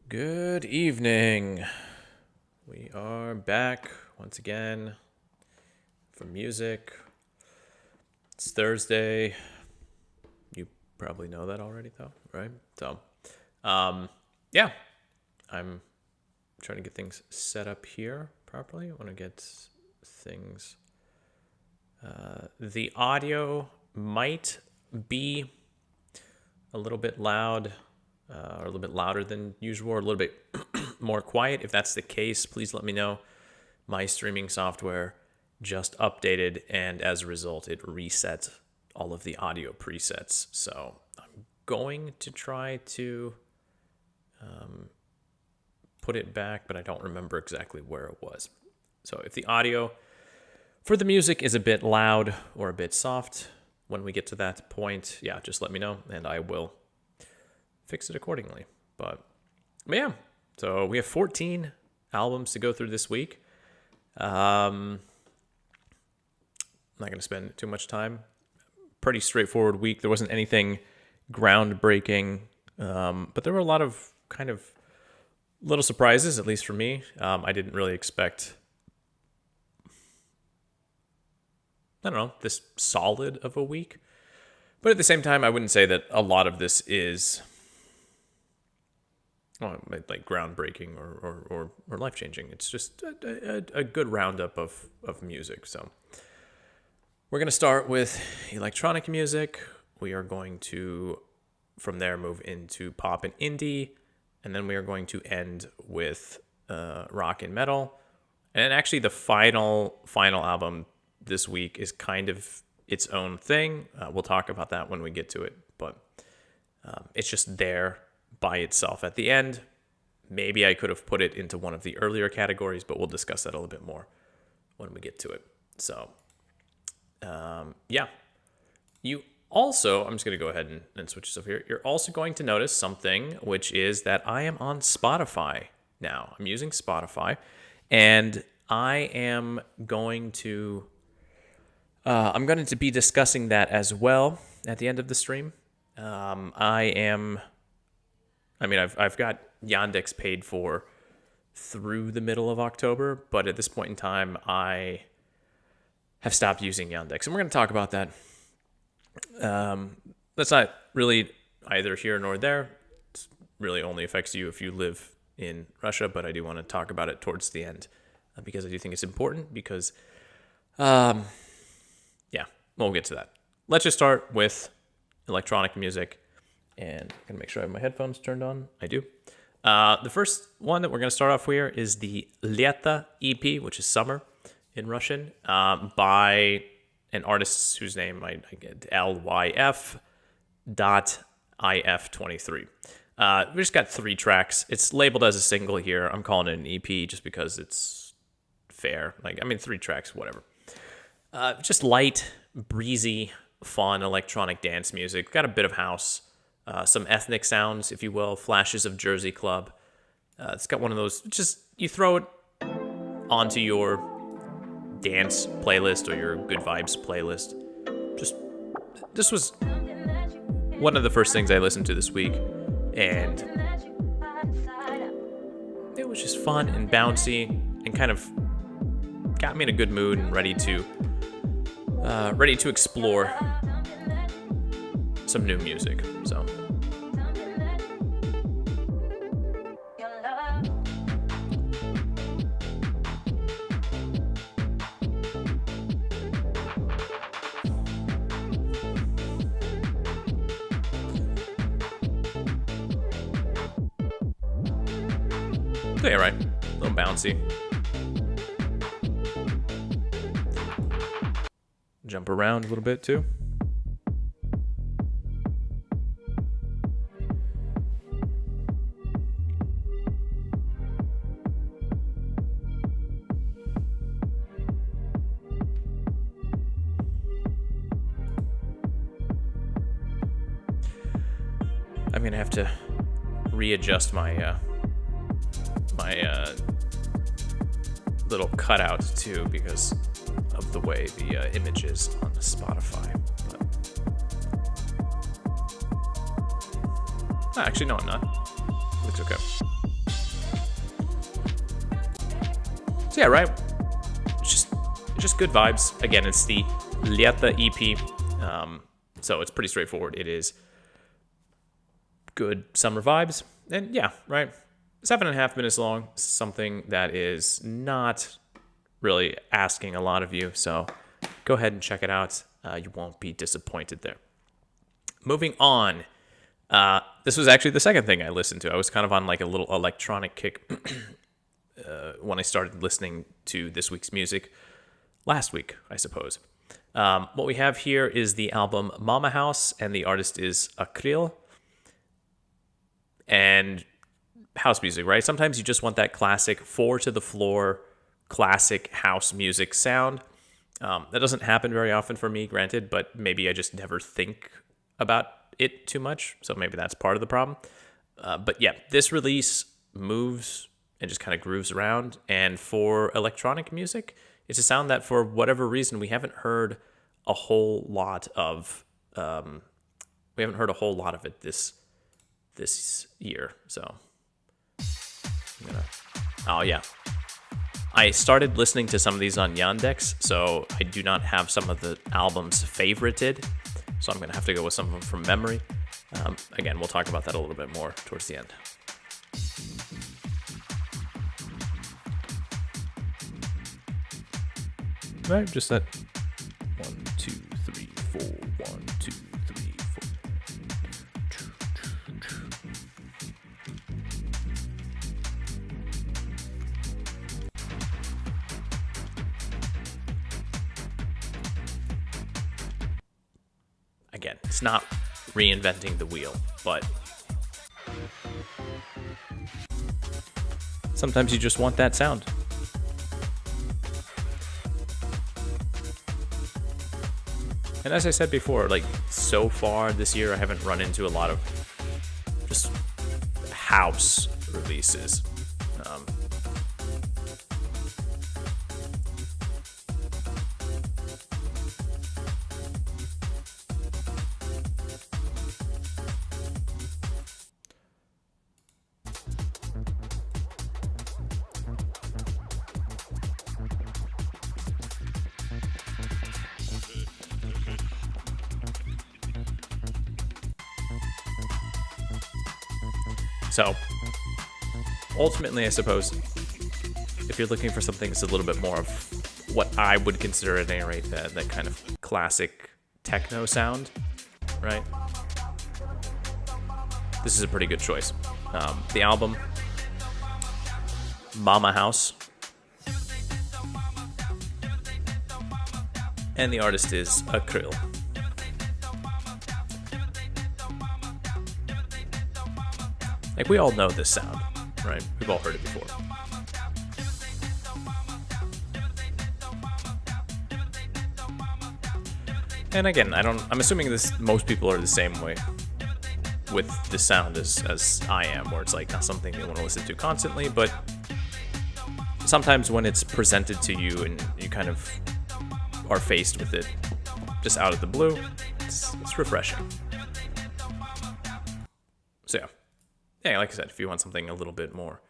Good evening. We are back once again for music. It's Thursday. You probably know that already, though, right? So, yeah, I'm trying to get things set up here properly. I want to get things. The audio might be a little bit loud. Or a little bit louder than usual, or a little bit more quiet. If that's the case, please let me know. My streaming software just updated, and as a result, it reset all of the audio presets. So I'm going to try to put it back, but I don't remember exactly where it was. So if the audio for the music is a bit loud or a bit soft, when we get to that point, yeah, just let me know, and I will fix it accordingly. But yeah, so we have 14 albums to go through this week. I'm not going to spend too much time. Pretty straightforward week. There wasn't anything groundbreaking, but there were a lot of kind of little surprises, at least for me. I didn't really expect, I don't know, this solid of a week. But at the same time, I wouldn't say that a lot of this is like groundbreaking or life-changing. It's just a good roundup of music. So we're going to start with electronic music. We are going to, from there, move into pop and indie. And then we are going to end with rock and metal. And actually the final album this week is kind of its own thing. We'll talk about that when we get to it. But it's just there by itself at the end. Maybe I could have put it into one of the earlier categories, but we'll discuss that a little bit more when we get to it. So, yeah. You also, I'm just going to go ahead and switch this over here. You're also going to notice something, which is that I am on Spotify now. I'm using Spotify, and I am going to, I'm going to be discussing that as well at the end of the stream. I've got Yandex paid for through the middle of October, but at this point in time, I have stopped using Yandex, and we're going to talk about that. That's not really either here nor there. It really only affects you if you live in Russia, but I do want to talk about it towards the end because I do think it's important because, yeah, we'll get to that. Let's just start with electronic music. And I'm going to make sure I have my headphones turned on. I do. The first one that we're going to start off here is the Lето EP, which is summer in Russian, by an artist whose name I get lyf.if23. We just got 3 tracks. It's labeled as a single here. I'm calling it an EP just because it's fair. 3 tracks, whatever. Just light, breezy, fun electronic dance music. Got a bit of house. Some ethnic sounds, if you will, flashes of Jersey Club. It's got one of those, just you throw it onto your dance playlist or your good vibes playlist. This was one of the first things I listened to this week, and it was just fun and bouncy and kind of got me in a good mood and ready to explore some new music. So yeah, right. A little bouncy. Jump around a little bit too. I'm gonna have to readjust my little cutout too because of the way the image is on Spotify. But actually, no, I'm not. Looks okay. So yeah, right. Just good vibes. Again, it's the Lето EP, so it's pretty straightforward. It is good summer vibes, and yeah, right. 7.5 minutes long. Something that is not really asking a lot of you. So go ahead and check it out. You won't be disappointed there. Moving on. This was actually the second thing I listened to. I was kind of on like a little electronic kick when I started listening to this week's music last week, I suppose. What we have here is the album Mama House, and the artist is Akrill. And house music, right? Sometimes you just want that classic 4-to-the-floor classic house music sound. That doesn't happen very often for me, granted, but maybe I just never think about it too much, so maybe that's part of the problem. But yeah, this release moves and just kind of grooves around, and for electronic music, it's a sound that for whatever reason we haven't heard a whole lot of. We haven't heard a whole lot of it this year, so oh yeah, I started listening to some of these on Yandex, so I do not have some of the albums favorited, so I'm gonna have to go with some of them from memory. Again, we'll talk about that a little bit more towards the end. Right, just that 1, 2, 3, 4, 1, 2, 3, 4. Again, it's not reinventing the wheel, but sometimes you just want that sound. And as I said before, like, so far this year, I haven't run into a lot of just house releases. So, ultimately, I suppose, if you're looking for something that's a little bit more of what I would consider at any rate that kind of classic techno sound, right? This is a pretty good choice. The album, Mama House, and the artist is Akrill. Like, we all know this sound, right? We've all heard it before. And again, I'm assuming most people are the same way with the sound as I am, where it's like not something they want to listen to constantly, but sometimes when it's presented to you and you kind of are faced with it just out of the blue, it's refreshing. So yeah, like I said, if you want something a little bit more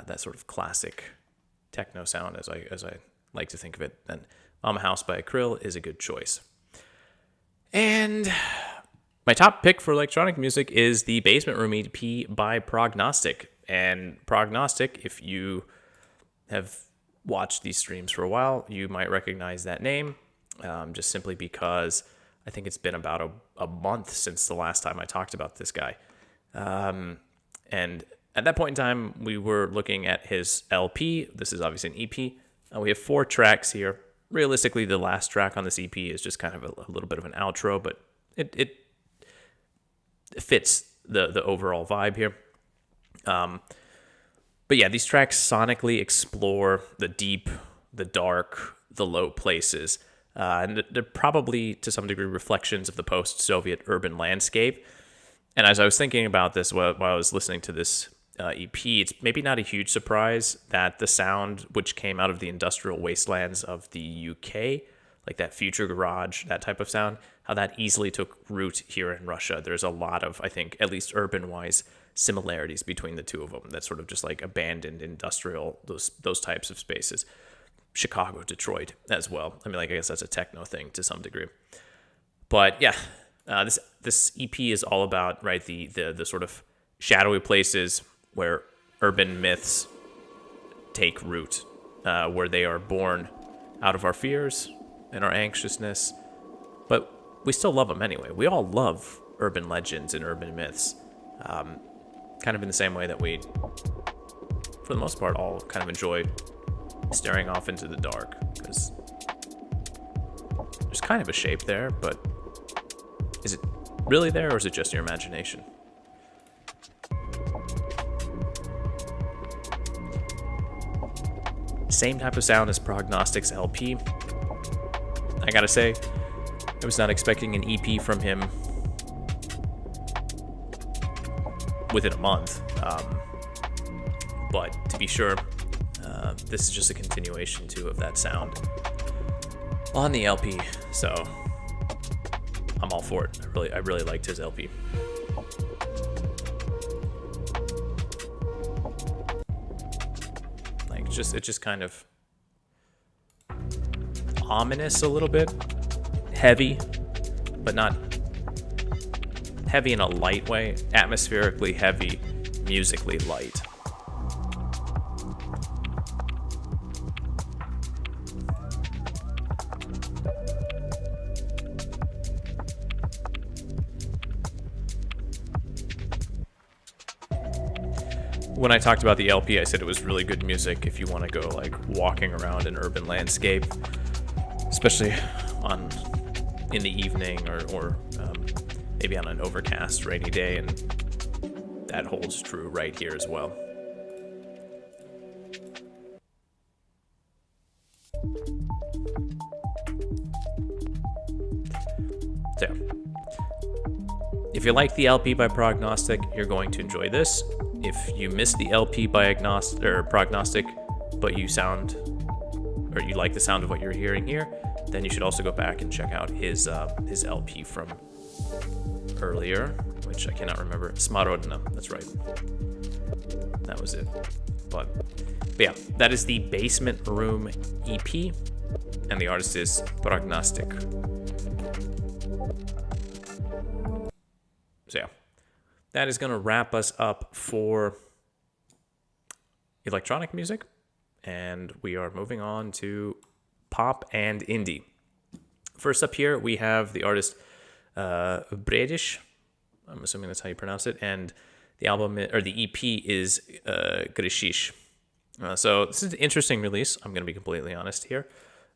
that sort of classic techno sound, as I like to think of it, then Mama House by Akrill is a good choice. And my top pick for electronic music is the Basement Room EP by Prognostiq. And Prognostiq, if you have watched these streams for a while, you might recognize that name, just simply because I think it's been about a month since the last time I talked about this guy. And at that point in time, we were looking at his LP. This is obviously an EP. We have 4 tracks here. Realistically, the last track on this EP is just kind of a little bit of an outro, but it fits the overall vibe here. But yeah, these tracks sonically explore the deep, the dark, the low places. And they're probably, to some degree, reflections of the post-Soviet urban landscape. And as I was thinking about this while I was listening to this EP, it's maybe not a huge surprise that the sound which came out of the industrial wastelands of the UK, like that future garage, that type of sound, how that easily took root here in Russia. There's a lot of, I think, at least urban-wise, similarities between the two of them. That's sort of just like abandoned industrial, those types of spaces. Chicago, Detroit as well. I mean, like, I guess that's a techno thing to some degree. But yeah, this EP is all about, right, the sort of shadowy places where urban myths take root, where they are born out of our fears and our anxiousness, but we still love them anyway. We all love urban legends and urban myths, kind of in the same way that we, for the most part, all kind of enjoy staring off into the dark, because there's kind of a shape there, but is it really there, or is it just your imagination? Same type of sound as Prognostiq's LP. I gotta say, I was not expecting an EP from him within a month. But to be sure, this is just a continuation too of that sound on the LP. So I'm all for it. I really liked his LP. Like, it's just kind of ominous a little bit, heavy, but not heavy in a light way, atmospherically heavy, musically light. When I talked about the LP, I said it was really good music if you want to go like walking around an urban landscape, especially in the evening or maybe on an overcast rainy day, and that holds true right here as well. So, if you like the LP by Prognostiq, you're going to enjoy this. If you missed the LP by Prognostiq, but you like the sound of what you're hearing here, then you should also go back and check out his LP from earlier, which I cannot remember. Smarodna, that's right. That was it. But yeah, that is the Basement Room EP, and the artist is Prognostiq. So yeah, that is going to wrap us up for electronic music, and we are moving on to pop and indie. First up here, we have the artist BREDIŠ. I'm assuming that's how you pronounce it, and the album or the EP is ГРЕШИШЬ. So this is an interesting release. I'm going to be completely honest here.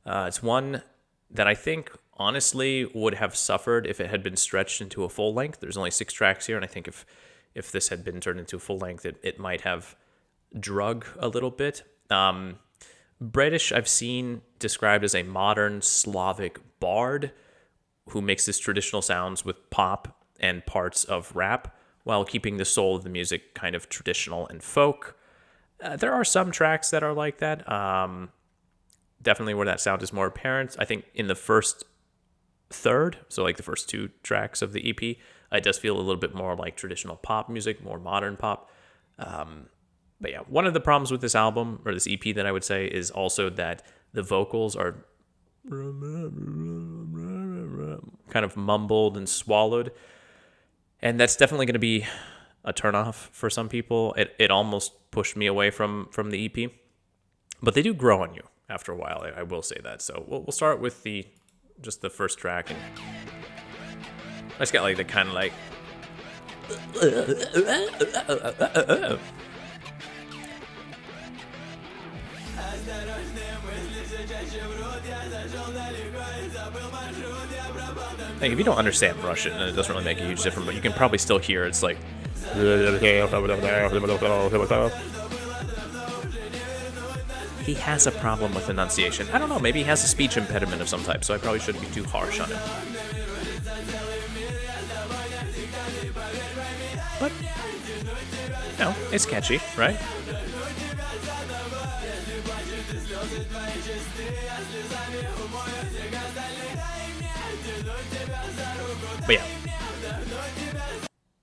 It's one that I think honestly would have suffered if it had been stretched into a full length. There's only 6 tracks here, and I think if this had been turned into a full length, it might have drug a little bit. BREDIŠ I've seen described as a modern Slavic bard who mixes traditional sounds with pop and parts of rap while keeping the soul of the music kind of traditional and folk. There are some tracks that are like that. Definitely where that sound is more apparent. I think in the first third, so like the first 2 tracks of the EP, it does feel a little bit more like traditional pop music, more modern pop. But yeah, one of the problems with this album, or this EP, that I would say is also that the vocals are kind of mumbled and swallowed. And that's definitely going to be a turnoff for some people. It almost pushed me away from the EP. But they do grow on you after a while, I will say that. So we'll start with just the first track. And I just got like the kind of like... Like, if you don't understand Russian, it doesn't really make a huge difference, but you can probably still hear it's like... He has a problem with enunciation. I don't know, maybe he has a speech impediment of some type, so I probably shouldn't be too harsh on him. But, you know, it's catchy, right? But yeah,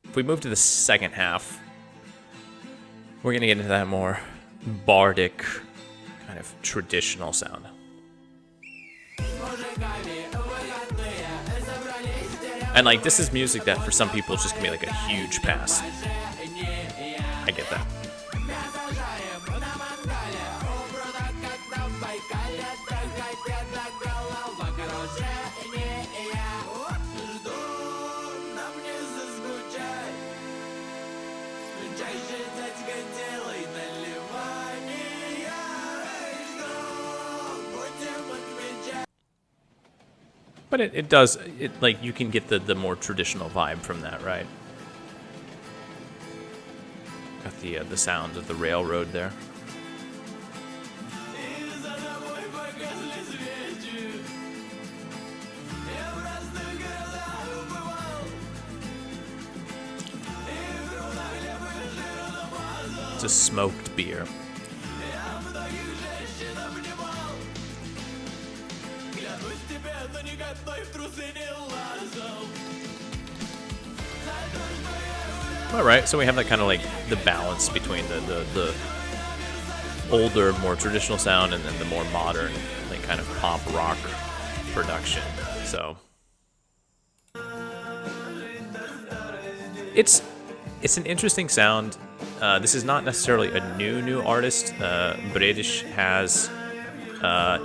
if we move to the second half, we're gonna get into that more bardic, kind of traditional sound. And like, this is music that for some people is just gonna be like a huge pass. I get that. But it does, like, you can get the more traditional vibe from that, right? Got the sounds of the railroad there. It's a smoked beer. All right, so we have that kind of like the balance between the older, more traditional sound and then the more modern, like kind of pop rock production. So it's an interesting sound. This is not necessarily a new artist. БРЕДИШь has,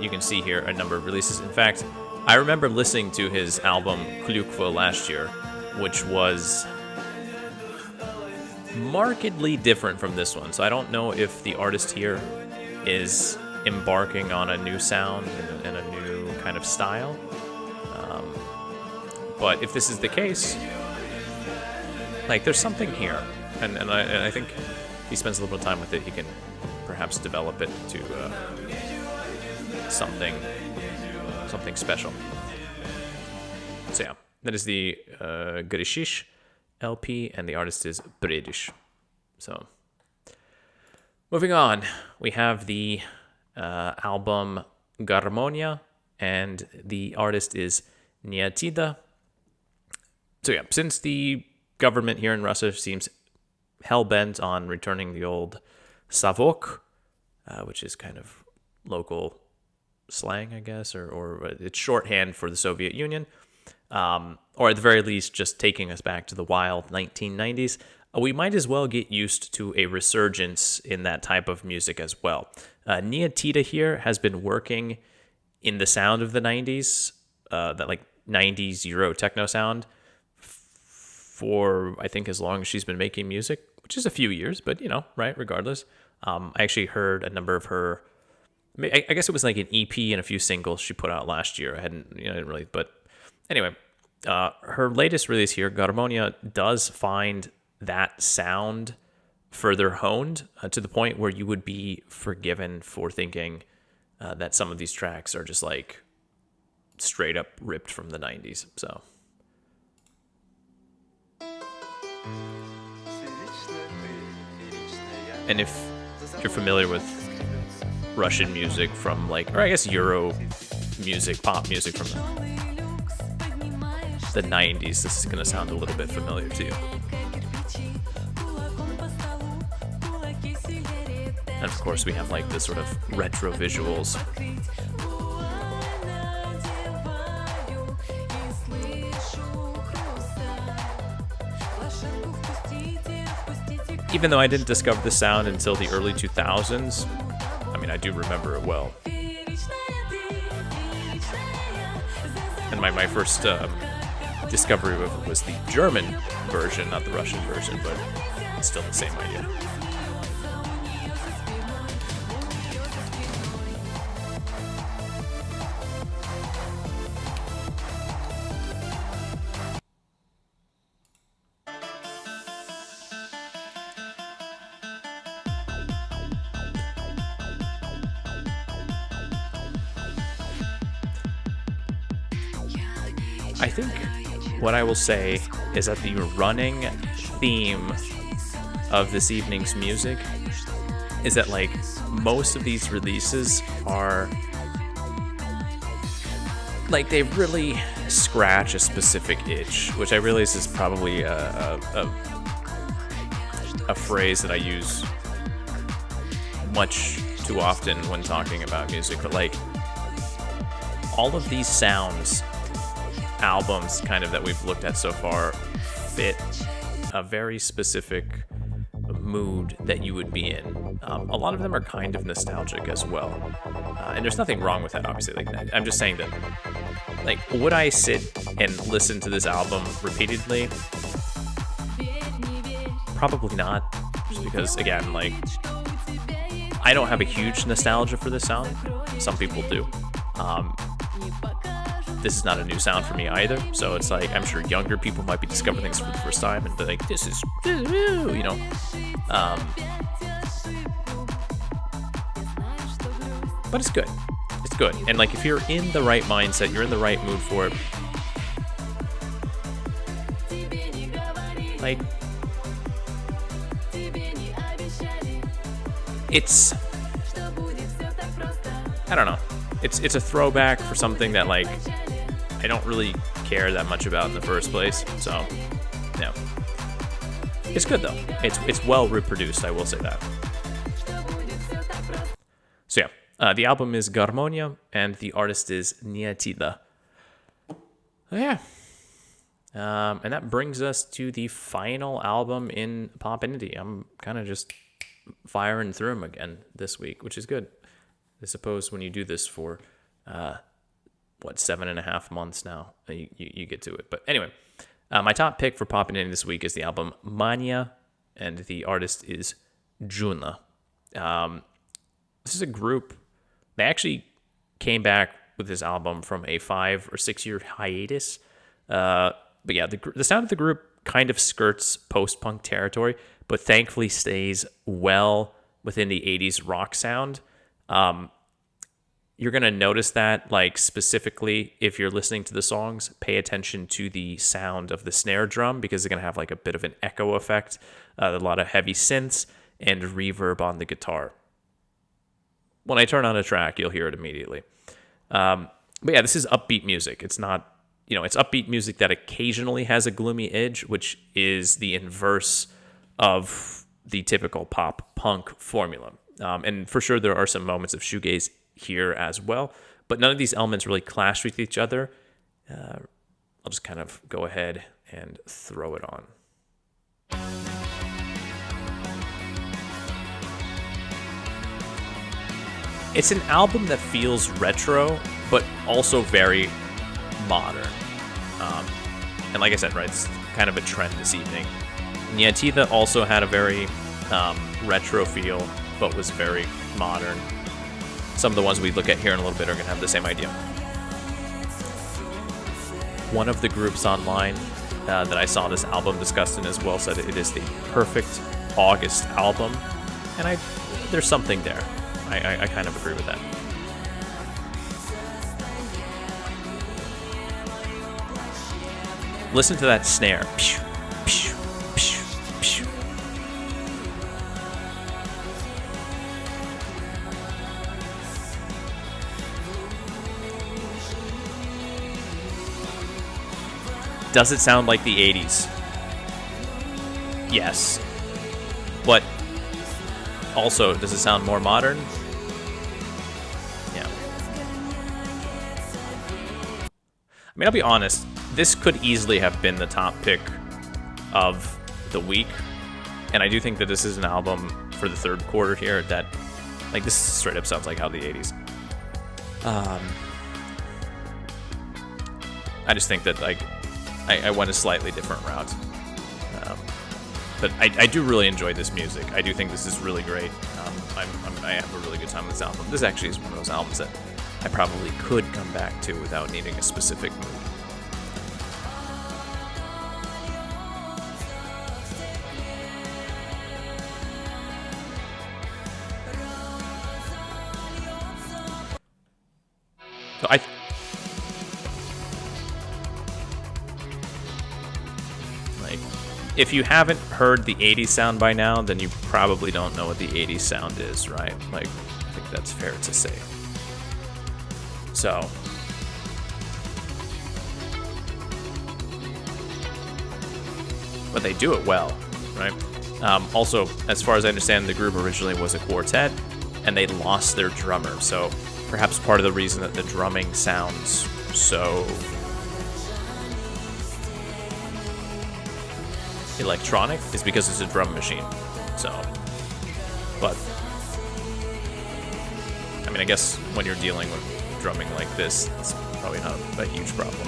you can see here, a number of releases. In fact, I remember listening to his album Klöfelin last year, which was markedly different from this one. So I don't know if the artist here is embarking on a new sound and a new kind of style. But if this is the case, like, there's something here. And I think if he spends a little bit of time with it, he can perhaps develop it to something special. So yeah, that is the ГРЕШИШь LP, and the artist is БРЕДИШь. So, moving on, we have the album Гармония, and the artist is Неатида. So yeah, since the government here in Russia seems hell-bent on returning the old Savok, which is kind of local slang, I guess, or it's shorthand for the Soviet Union, or at the very least just taking us back to the wild 1990s, we might as well get used to a resurgence in that type of music as well. Neatida here has been working in the sound of the 90s, that like 90s Euro techno sound, for I think as long as she's been making music, which is a few years, but you know, right, regardless. I actually heard a number of her, I guess it was like an EP and a few singles she put out last year. I didn't really, but anyway, her latest release here, Гармония, does find that sound further honed to the point where you would be forgiven for thinking that some of these tracks are just like straight up ripped from the 90s. So. And if you're familiar with Russian music from like, or I guess Euro music, pop music from the 90s, this is going to sound a little bit familiar to you. And of course we have like this sort of retro visuals. Even though I didn't discover the sound until the early 2000s, I mean, I do remember it well. And my first discovery of it was the German version, not the Russian version, but it's still the same idea. I think what I will say is that the running theme of this evening's music is that like most of these releases are like they really scratch a specific itch, which I realize is probably a phrase that I use much too often when talking about music, but like all of these sounds, albums kind of that we've looked at so far fit a very specific mood that you would be in. A lot of them are kind of nostalgic as well. And there's nothing wrong with that, obviously. Like, I'm just saying that, like, would I sit and listen to this album repeatedly? Probably not. Just because, again, like, I don't have a huge nostalgia for this sound. Some people do. This is not a new sound for me either. So it's like, I'm sure younger people might be discovering things for the first time and be like, this is, you know. But it's good. It's good. And like, if you're in the right mindset, you're in the right mood for it. Like, it's, I don't know. It's a throwback for something that, like, I don't really care that much about in the first place. So, yeah. It's good though. It's well reproduced, I will say that. So yeah, the album is Garmonia and the artist is Neatida. Yeah. And that brings us to the final album in pop indie. I'm kind of just firing through them again this week, which is good. I suppose when you do this for 7.5 months now, you get to it. But anyway, my top pick for pop indie this week is the album Mania, and the artist is Джуна. This is a group. They actually came back with this album from a 5 or 6 year hiatus. But yeah, the sound of the group kind of skirts post-punk territory, but thankfully stays well within the 80s rock sound. You're going to notice that, like, specifically if you're listening to the songs, pay attention to the sound of the snare drum, because they're going to have like a bit of an echo effect, a lot of heavy synths and reverb on the guitar. When I turn on a track, you'll hear it immediately. But yeah, this is upbeat music. It's not, it's upbeat music that occasionally has a gloomy edge, which is the inverse of the typical pop punk formula. And for sure, there are some moments of shoegaze here as well, but none of these elements really clash with each other. I'll just kind of go ahead and throw it on. It's an album that feels retro, but also very modern. And like I said, right, it's kind of a trend this evening. Neatida also had a very retro feel, but was very modern. Some of the ones we look at here in a little bit are going to have the same idea. One of the groups online that I saw this album discussed in as well said it is the perfect August album, and there's something there. I kind of agree with that. Listen to that snare. Does it sound like the 80s? Yes. But also, does it sound more modern? Yeah. I mean, I'll be honest, this could easily have been the top pick of the week. And I do think that this is an album for the third quarter here that, like, this straight up sounds like how the 80s. I just think that, like, I went a slightly different route. But I do really enjoy this music. I do think this is really great. I have a really good time with this album. This actually is one of those albums that I probably could come back to without needing a specific mood. So if you haven't heard the 80s sound by now, then you probably don't know what the 80s sound is, right? Like, I think that's fair to say. So, but they do it well, right? Also, as far as I understand, the group originally was a quartet, and they lost their drummer. So perhaps part of the reason that the drumming sounds so electronic is because it's a drum machine. So, but I mean, I guess when you're dealing with drumming like this, it's probably not a huge problem.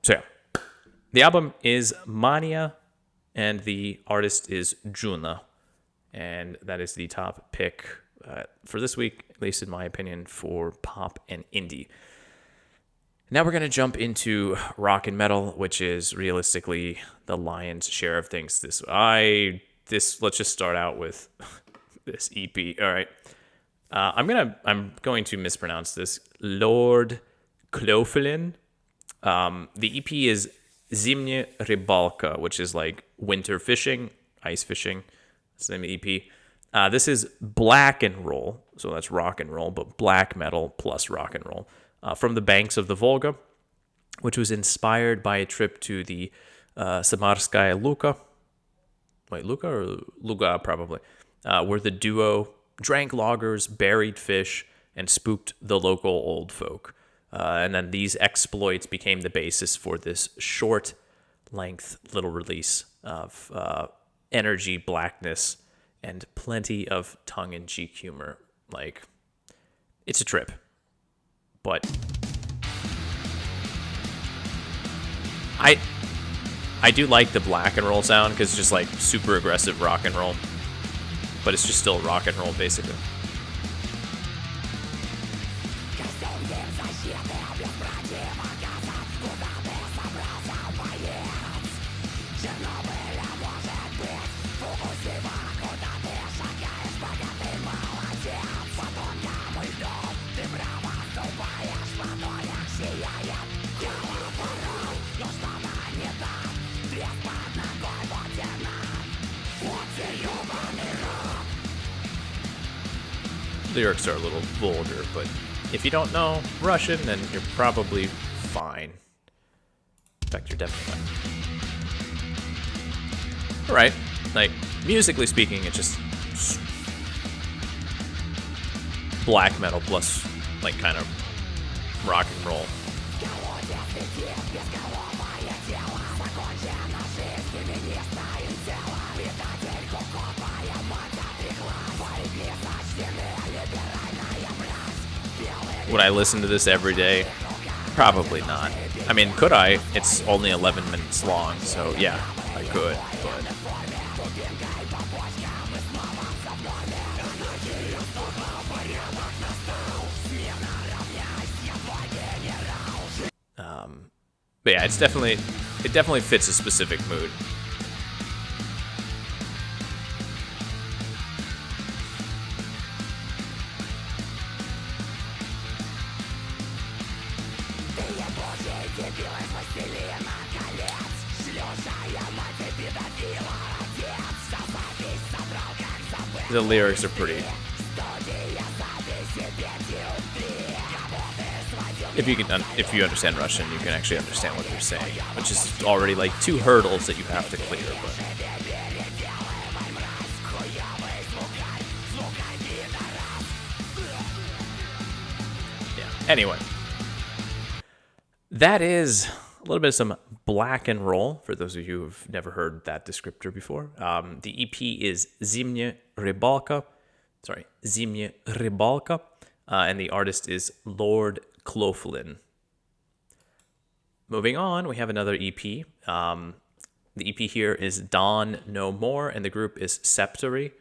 So yeah, the album is Mania, and the artist is Джуна, and that is the top pick for this week, at least in my opinion, for pop and indie. Now we're going to jump into rock and metal, which is realistically the lion's share of things. Let's just start out with this EP. All right. I'm going to mispronounce this. Lord Klöfelin. The EP is Zimняя rыбалка, which is like winter fishing, ice fishing. That's the name of the EP. This is black and roll. So that's rock and roll, but black metal plus rock and roll. From the banks of the Volga, which was inspired by a trip to the Samarskaya Luka. Wait, Luka or Luga, probably. Where the duo drank lagers, buried fish, and spooked the local old folk. And then these exploits became the basis for this short-length little release of energy, blackness, and plenty of tongue-in-cheek humor. Like, it's a trip. But I do like the black and roll sound because it's just like super aggressive rock and roll. But it's just still rock and roll, basically. Lyrics are a little vulgar, but if you don't know Russian, then you're probably fine. In fact, you're definitely fine. Alright, like, musically speaking, it's just black metal plus, like, kind of rock and roll. Would I listen to this every day? Probably not. I mean, could I? It's only 11 minutes long, so yeah, I could, but... But yeah, it definitely fits a specific mood. The lyrics are pretty. If you understand Russian, you can actually understand what they're saying, which is already like 2 hurdles that you have to clear. But yeah. Anyway, that is a little bit of some black and roll for those of you who've never heard that descriptor before. The EP is Zimняя rыбалка. Zimняя rыбалка. And the artist is Lord Klöfelin. Moving on, we have another EP. The EP here is Dawn No More, and the group is Septory.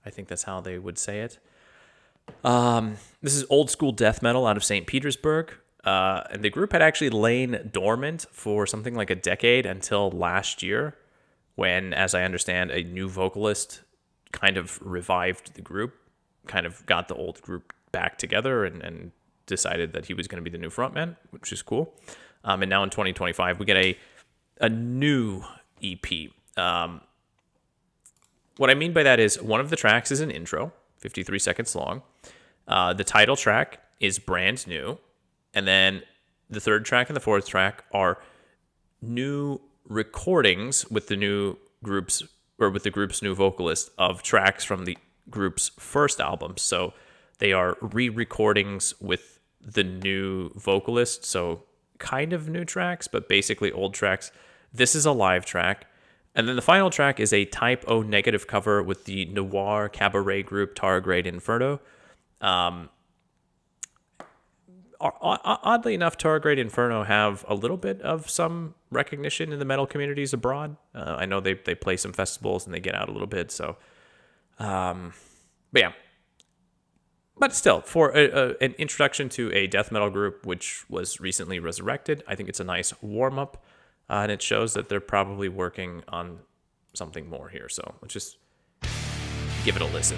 I think that's how they would say it. This is old school death metal out of St. Petersburg. And the group had actually lain dormant for something like a decade until last year, when, as I understand, a new vocalist kind of revived the group, kind of got the old group back together and decided that he was going to be the new frontman, which is cool. And now in 2025, we get a new EP. What I mean by that is one of the tracks is an intro, 53 seconds long. The title track is brand new. And then the third track and the fourth track are new recordings with the new groups, or with the group's new vocalist, of tracks from the group's first album. So they are re-recordings with the new vocalist, so kind of new tracks, but basically old tracks. This is a live track. And then the final track is a Type O negative cover with the noir cabaret group Tardigrade Inferno. Oddly enough, Tardigrade Inferno have a little bit of some recognition in the metal communities abroad. I know they play some festivals and they get out a little bit. So, but yeah. But still, for an introduction to a death metal group which was recently resurrected, I think it's a nice warm-up. And it shows that they're probably working on something more here. So let's just give it a listen.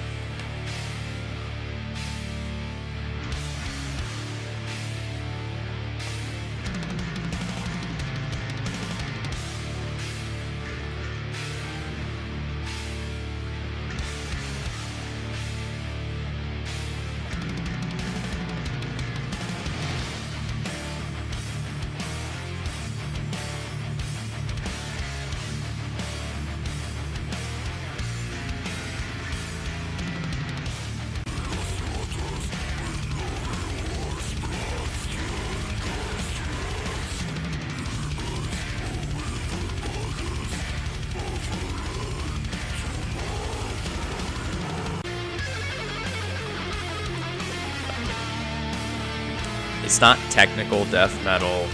It's not technical death metal.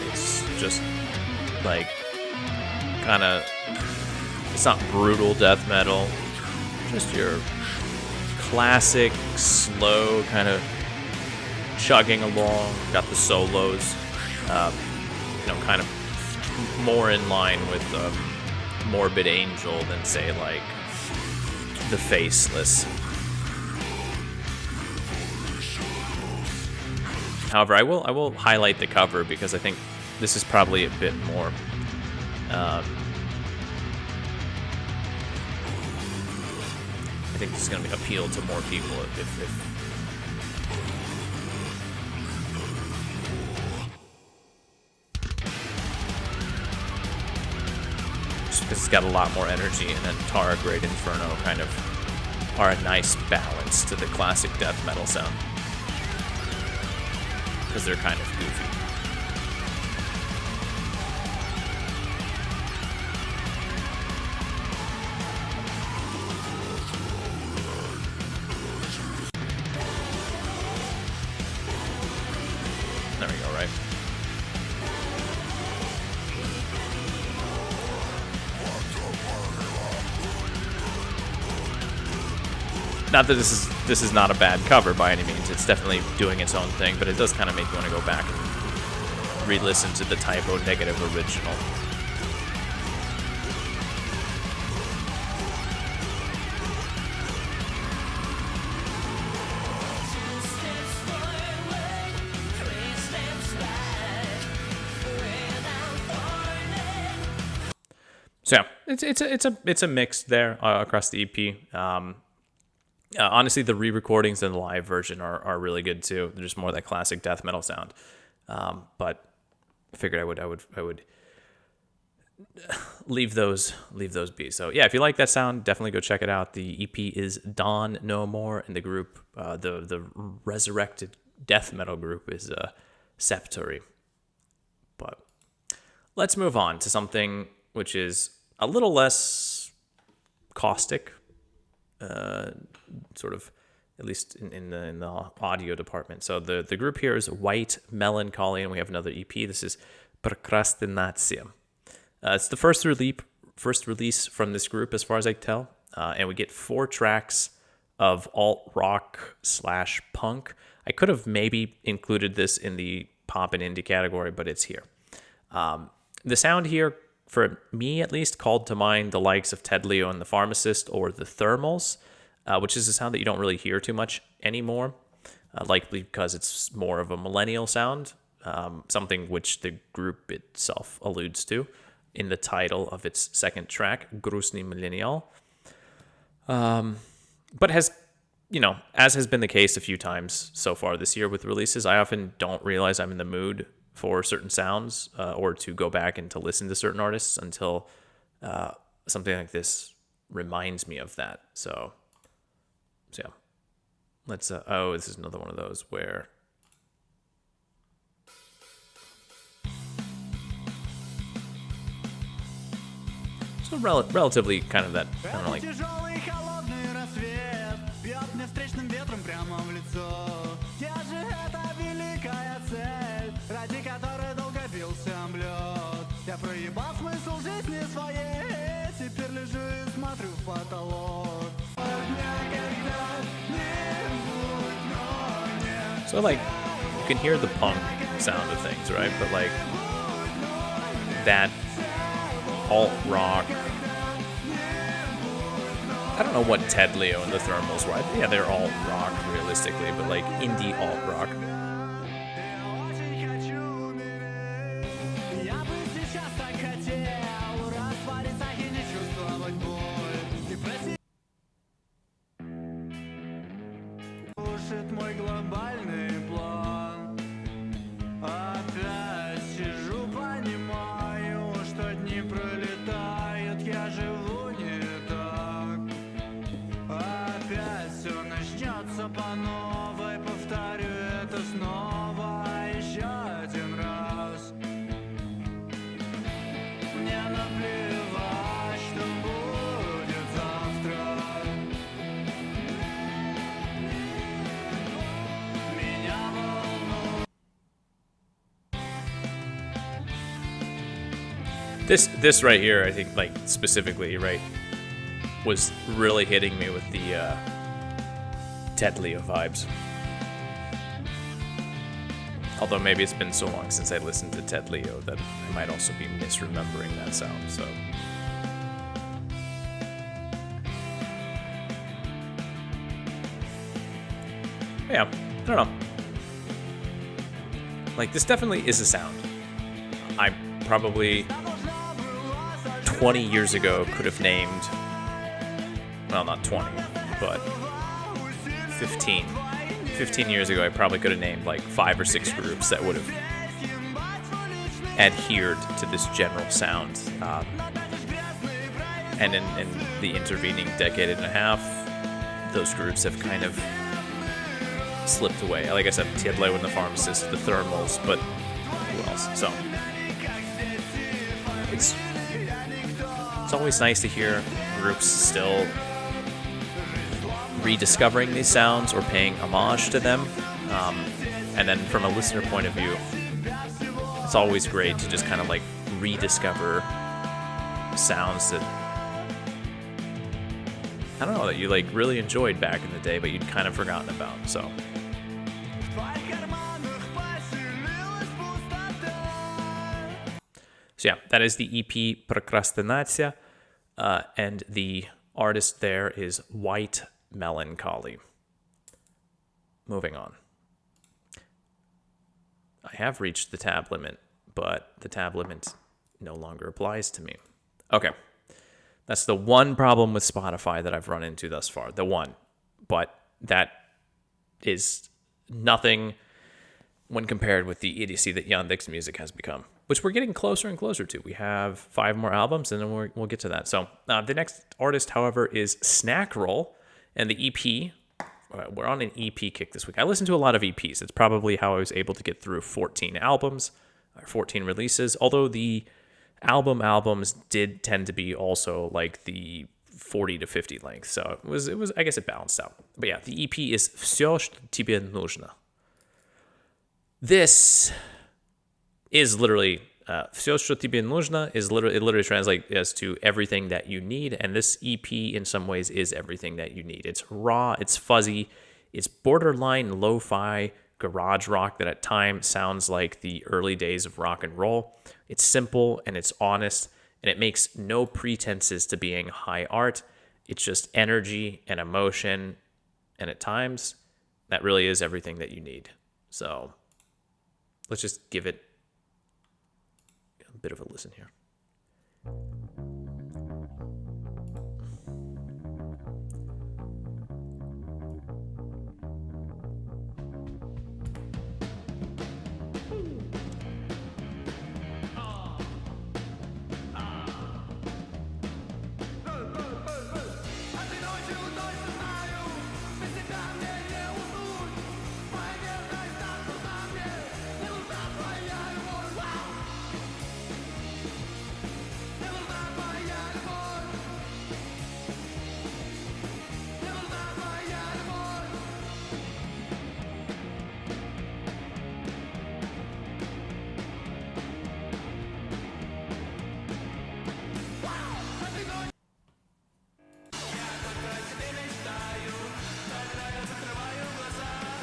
It's just like kind of, it's not brutal death metal. Just your classic, slow, kind of chugging along. Got the solos, kind of more in line with Morbid Angel than, say, like The Faceless. However, I will highlight the cover because I think this is probably a bit more I think this is going to appeal to more people if just because it's got a lot more energy, and then Tardigrade Inferno kind of are a nice balance to the classic death metal sound. Because they're kind of goofy. There we go, right? Not that this is not a bad cover by any means. It's definitely doing its own thing, but it does kind of make you want to go back and re-listen to the Type O negative original. So yeah, it's a mix there across the EP. Honestly, the re-recordings and the live version are really good too. They're just more that classic death metal sound. But I figured I would leave those be. So yeah, if you like that sound, definitely go check it out. The EP is Dawn No More, and the group, the resurrected death metal group, is Septory. But let's move on to something which is a little less caustic. Sort of, at least in the audio department. So the group here is White Melancholy, and we have another EP. This is Proкрастинация. It's the first release from this group, as far as I can tell, and we get 4 tracks of alt rock / punk. I could have maybe included this in the pop and indie category, but it's here. The sound here, for me at least, called to mind the likes of Ted Leo and the Pharmacist, or the Thermals, which is a sound that you don't really hear too much anymore, likely because it's more of a millennial sound, something which the group itself alludes to in the title of its second track, Grusny Millennial. But has, as has been the case a few times so far this year with releases, I often don't realize I'm in the mood for certain sounds or to go back and to listen to certain artists until something like this reminds me of that. So yeah, let's. Oh, this is another one of those where. So relatively kind of that, I don't know, like. So like, you can hear the punk sound of things, right? But like that alt rock. I don't know what Ted Leo and the Thermals were. Yeah, they're alt rock realistically, but like indie alt rock. This right here, I think, like, specifically, right, was really hitting me with the Ted Leo vibes. Although maybe it's been so long since I listened to Ted Leo that I might also be misremembering that sound, so. Yeah, I don't know. Like, this definitely is a sound. I probably 20 years ago could have named, well, not 20, but 15 years ago I probably could have named like 5 or 6 groups that would have adhered to this general sound. And in the intervening decade and a half, those groups have kind of slipped away. Like I said, Ted Leo and the Pharmacist, the Thermals, but who else? So it's always nice to hear groups still rediscovering these sounds or paying homage to them. And then from a listener point of view, it's always great to just kind of like rediscover sounds that, I don't know, that you like really enjoyed back in the day, but you'd kind of forgotten about. So yeah, that is the EP Proкрастинация, and the artist there is White Melancholy. Moving on. I have reached the tab limit, but the tab limit no longer applies to me. Okay. That's the one problem with Spotify that I've run into thus far. The one. But that is nothing when compared with the idiocy that Yandex Music has become, which we're getting closer and closer to. We have 5 more albums, and then we'll get to that. So the next artist, however, is Snackroll, and the EP, we're on an EP kick this week. I listened to a lot of EPs. It's probably how I was able to get through 14 albums, or 14 releases, although the albums did tend to be also like the 40 to 50 length. So it was I guess it balanced out. But yeah, the EP is Всё, что тебе нужно. This is literally Всё, что тебе нужно it literally translates as to everything that you need, and this EP in some ways is everything that you need. It's raw, it's fuzzy, it's borderline lo-fi garage rock that at times sounds like the early days of rock and roll. It's simple and it's honest, and it makes no pretenses to being high art. It's just energy and emotion, and at times that really is everything that you need. So let's just give it a bit of a listen here.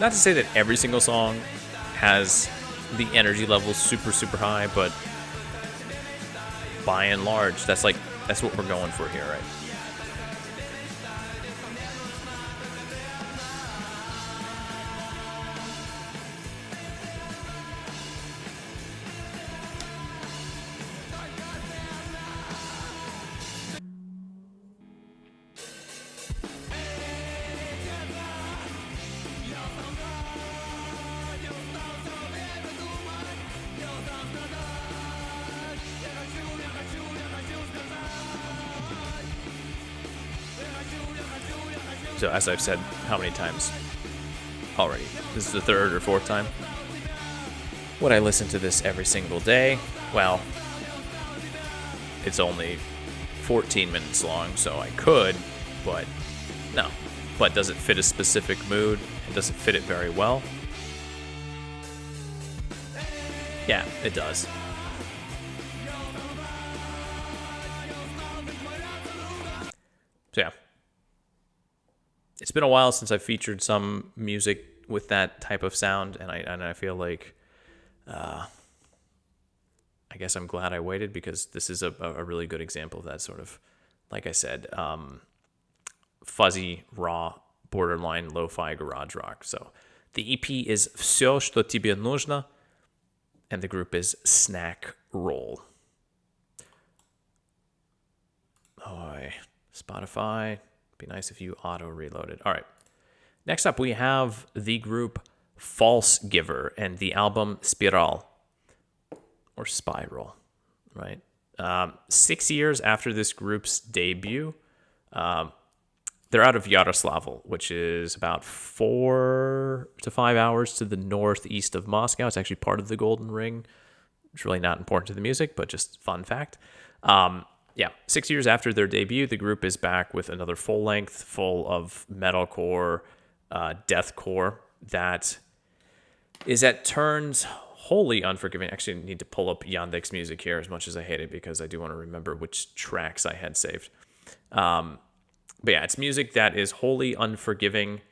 Not to say that every single song has the energy levels super, super high, but by and large, that's what we're going for here, right? So as I've said how many times already, this is the third or fourth time. Would I listen to this every single day? Well, it's only 14 minutes long, so I could, but no. But does it fit a specific mood? Does it fit it very well? Yeah, it does. So yeah. It's been a while since I've featured some music with that type of sound, and I feel like I guess I'm glad I waited, because this is a really good example of that sort of, like I said, fuzzy, raw, borderline lo-fi garage rock. So the EP is Всё, что тебе нужно, and the group is Snack Roll. Oh, Spotify. Be nice if you auto-reloaded. All right. Next up, we have the group Falsegiver and the album Spiralь, or Spiral, right? 6 years after this group's debut, they're out of Yaroslavl, which is about 4 to 5 hours to the northeast of Moscow. It's actually part of the Golden Ring. It's really not important to the music, but just fun fact. Yeah, 6 years after their debut, the group is back with another full length, full of metalcore, deathcore that is at turns wholly unforgiving. Actually, I need to pull up Yandex Music here, as much as I hate it, because I do want to remember which tracks I had saved. But yeah, it's music that is wholly unforgiving,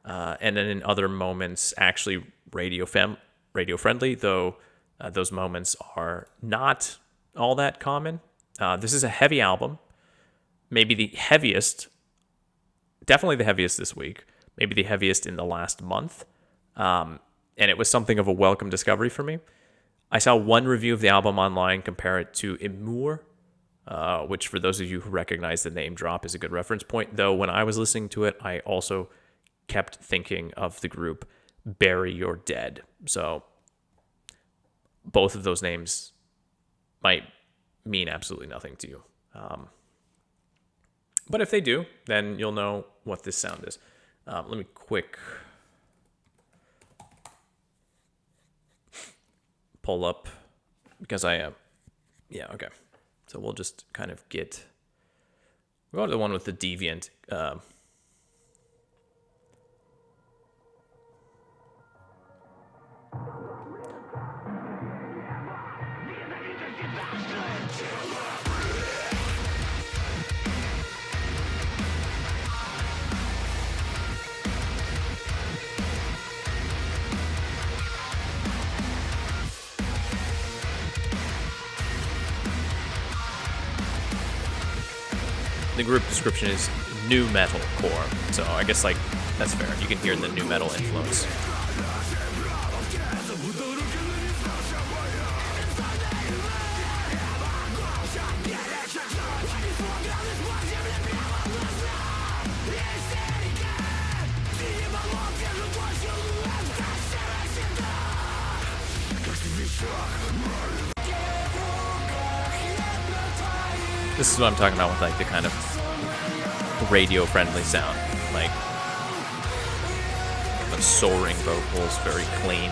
and then in other moments actually radio friendly, though those moments are not all that common. This is a heavy album, maybe the heaviest, definitely the heaviest this week, maybe the heaviest in the last month, and it was something of a welcome discovery for me. I saw one review of the album online compare it to Imur, which for those of you who recognize the name drop is a good reference point, though when I was listening to it, I also kept thinking of the group Bury Your Dead. So both of those names might mean absolutely nothing to you. But if they do, then you'll know what this sound is. Let me quick pull up, because I am, yeah, okay. So we'll just kind of we'll go to the one with the deviant. The group description is new metal core, so I guess like that's fair. You can hear the new metal influence. This is what I'm talking about with like the kind of radio-friendly sound, like the soaring vocals, very clean.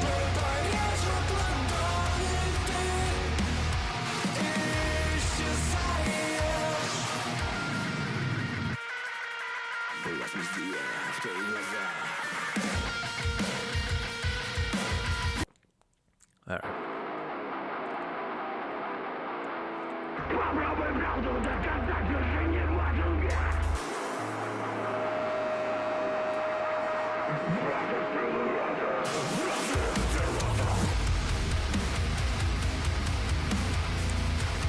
All right.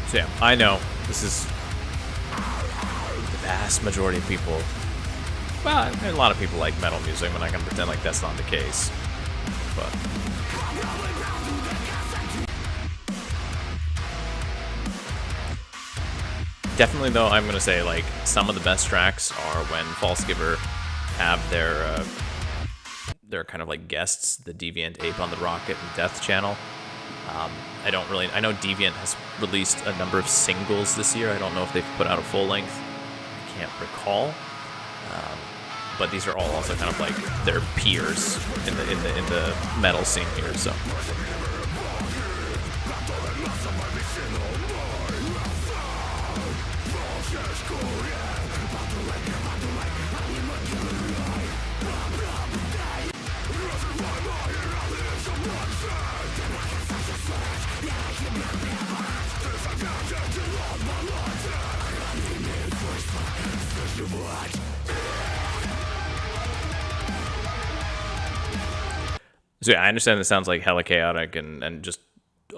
So yeah, I know this is the vast majority of people. Well, a lot of people like metal music. I'm not gonna pretend like that's not the case, but definitely though, I'm gonna say like some of the best tracks are when Falsegiver have their kind of like guests, the Deviant, Ape on the Rocket, and Death Channel. I know Deviant has released a number of singles this year. I don't know if they've put out a full length. I can't recall. But these are all also kind of like their peers in the metal scene here. So. So yeah, I understand it sounds like hella chaotic and just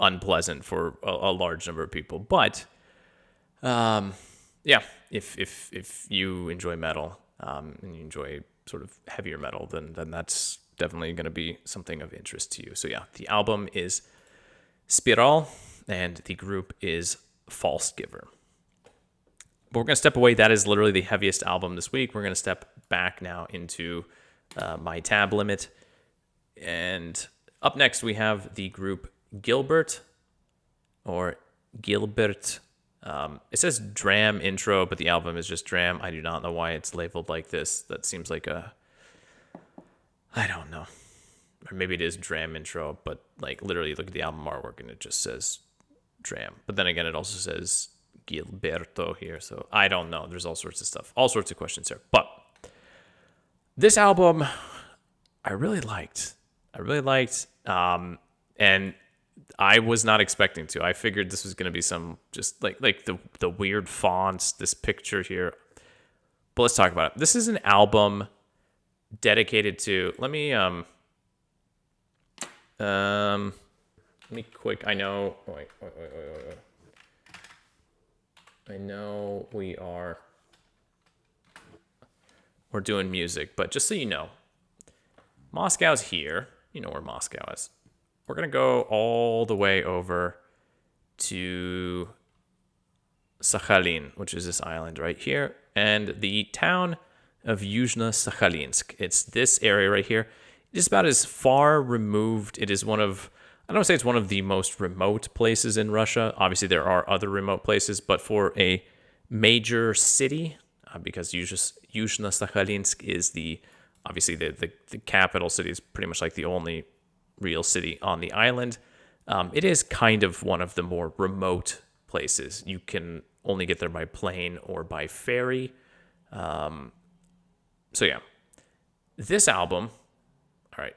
unpleasant for a large number of people, but yeah, if you enjoy metal and you enjoy sort of heavier metal, then that's definitely going to be something of interest to you. So yeah, the album is Spiralь and the group is Falsegiver. But we're going to step away. That is literally the heaviest album this week. We're going to step back now into my tab limit. And up next, we have the group Gilbert, or Gilbert. It says Dram Intro, but the album is just Dram. I do not know why it's labeled like this. That seems like I don't know. Or maybe it is Dram Intro, but like literally look at the album artwork and it just says Dram. But then again, it also says Gilberto here, so I don't know. There's all sorts of stuff, all sorts of questions here. But this album, I really liked, and I was not expecting to. I figured this was going to be some just like the weird fonts, this picture here. But let's talk about it. This is an album dedicated to. Let me quick. I know. Wait. I know we're doing music, but just so you know, Moscow's here. You know where Moscow is. We're going to go all the way over to Sakhalin, which is this island right here, and the town of Yuzhno-Sakhalinsk. It's this area right here. It is about as far removed. It is one of, I don't say it's one of the most remote places in Russia. Obviously, there are other remote places, but for a major city, because Yuzhno-Sakhalinsk is obviously the capital city, is pretty much like the only real city on the island. It is kind of one of the more remote places. You can only get there by plane or by ferry. So yeah, this album, all right,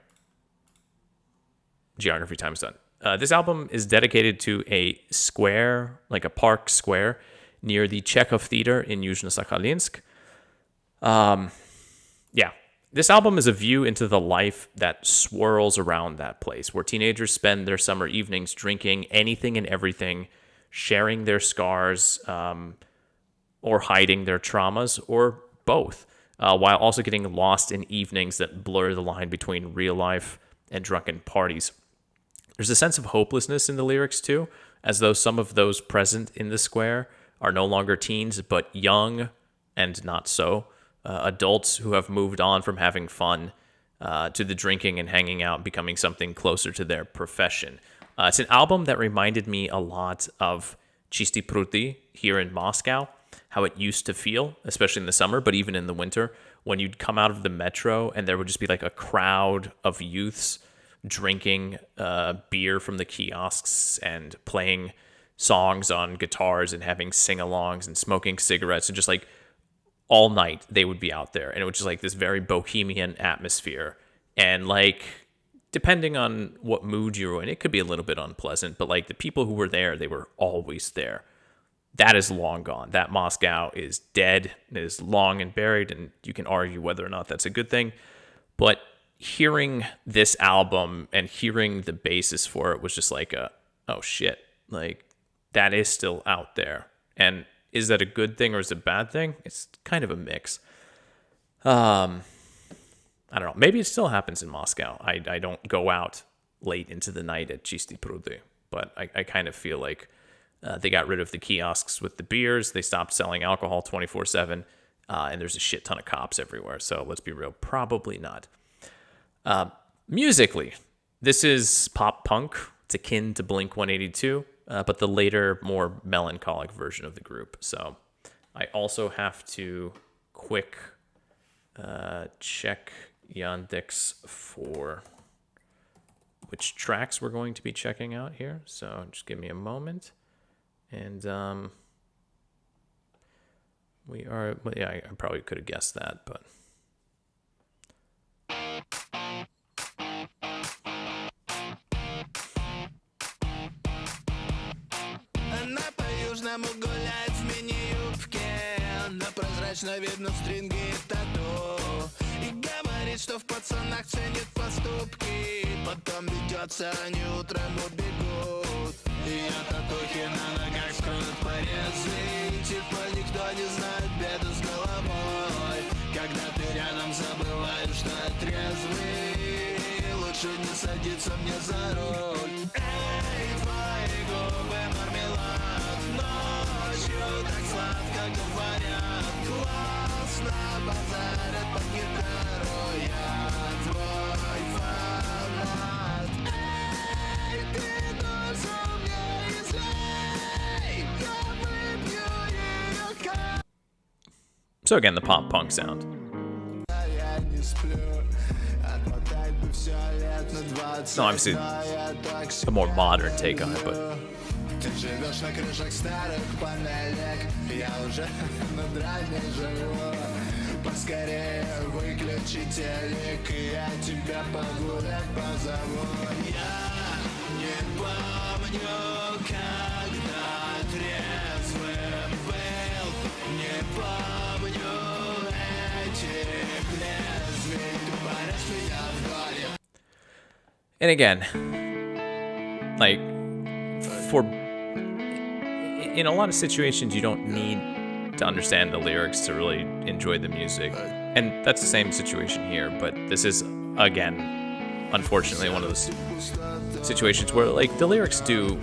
geography time's done. This album is dedicated to a square, like a park square, near the Chekhov Theater in Yuzhno-Sakhalinsk. Yeah, this album is a view into the life that swirls around that place, where teenagers spend their summer evenings drinking anything and everything, sharing their scars, or hiding their traumas, or both, while also getting lost in evenings that blur the line between real life and drunken parties. There's a sense of hopelessness in the lyrics, too, as though some of those present in the square are no longer teens, but young and not so. Adults who have moved on from having fun to the drinking and hanging out, becoming something closer to their profession. It's an album that reminded me a lot of Chisti Pruti here in Moscow, how it used to feel, especially in the summer, but even in the winter, when you'd come out of the metro and there would just be like a crowd of youths drinking beer from the kiosks and playing songs on guitars and having sing-alongs and smoking cigarettes, and just like all night they would be out there, and it was just like this very bohemian atmosphere. And like, depending on what mood you were in, it could be a little bit unpleasant, but like the people who were there, they were always there. That is long gone. That Moscow is dead. It is long and buried, and you can argue whether or not that's a good thing. But hearing this album and hearing the basis for it was just like oh shit, like that is still out there. And is that a good thing or is it a bad thing? It's kind of a mix. I don't know. Maybe it still happens in Moscow. I don't go out late into the night at Чистые пруды, but I kind of feel like they got rid of the kiosks with the beers. They stopped selling alcohol 24/7, and there's a shit ton of cops everywhere. So let's be real, probably not. Musically, this is pop punk. It's akin to Blink-182, but the later, more melancholic version of the group. So I also have to quick check Yandex for which tracks we're going to be checking out here. So just give me a moment. And I probably could have guessed that, but... гуляет в мини-юбке, на прозрачно видно стринги и тату. И говорит, что в пацанах ценит поступки. Потом ведется, они утром убегут. Ее татухи на ногах скроют порезы. Типа никто не знает беду с головой. Когда ты рядом, забываешь, что я трезвый. Лучше не садиться мне за руль. Эй, твои губы мармелад. Ночью так сладко говорят. Классно базарят под гитару. Я твой фанат. Эй, ты душу мне излей. Я выпью ее как... So again, the pop punk sound. Я не сплю. Отмотай бы все лет на 20. No, obviously a more modern take on it, but Ты живешь на крышах старых панелек. Я уже на драме живу. Поскорее выключи телек, и я тебя погулять позову. Я не помню, когда трезвым был. Не помню этих лезвий. Ты порежь меня вдоль. and again, like for in a lot of situations, you don't need to understand the lyrics to really enjoy the music, and that's the same situation here. But this is again, unfortunately, one of those situations where like the lyrics do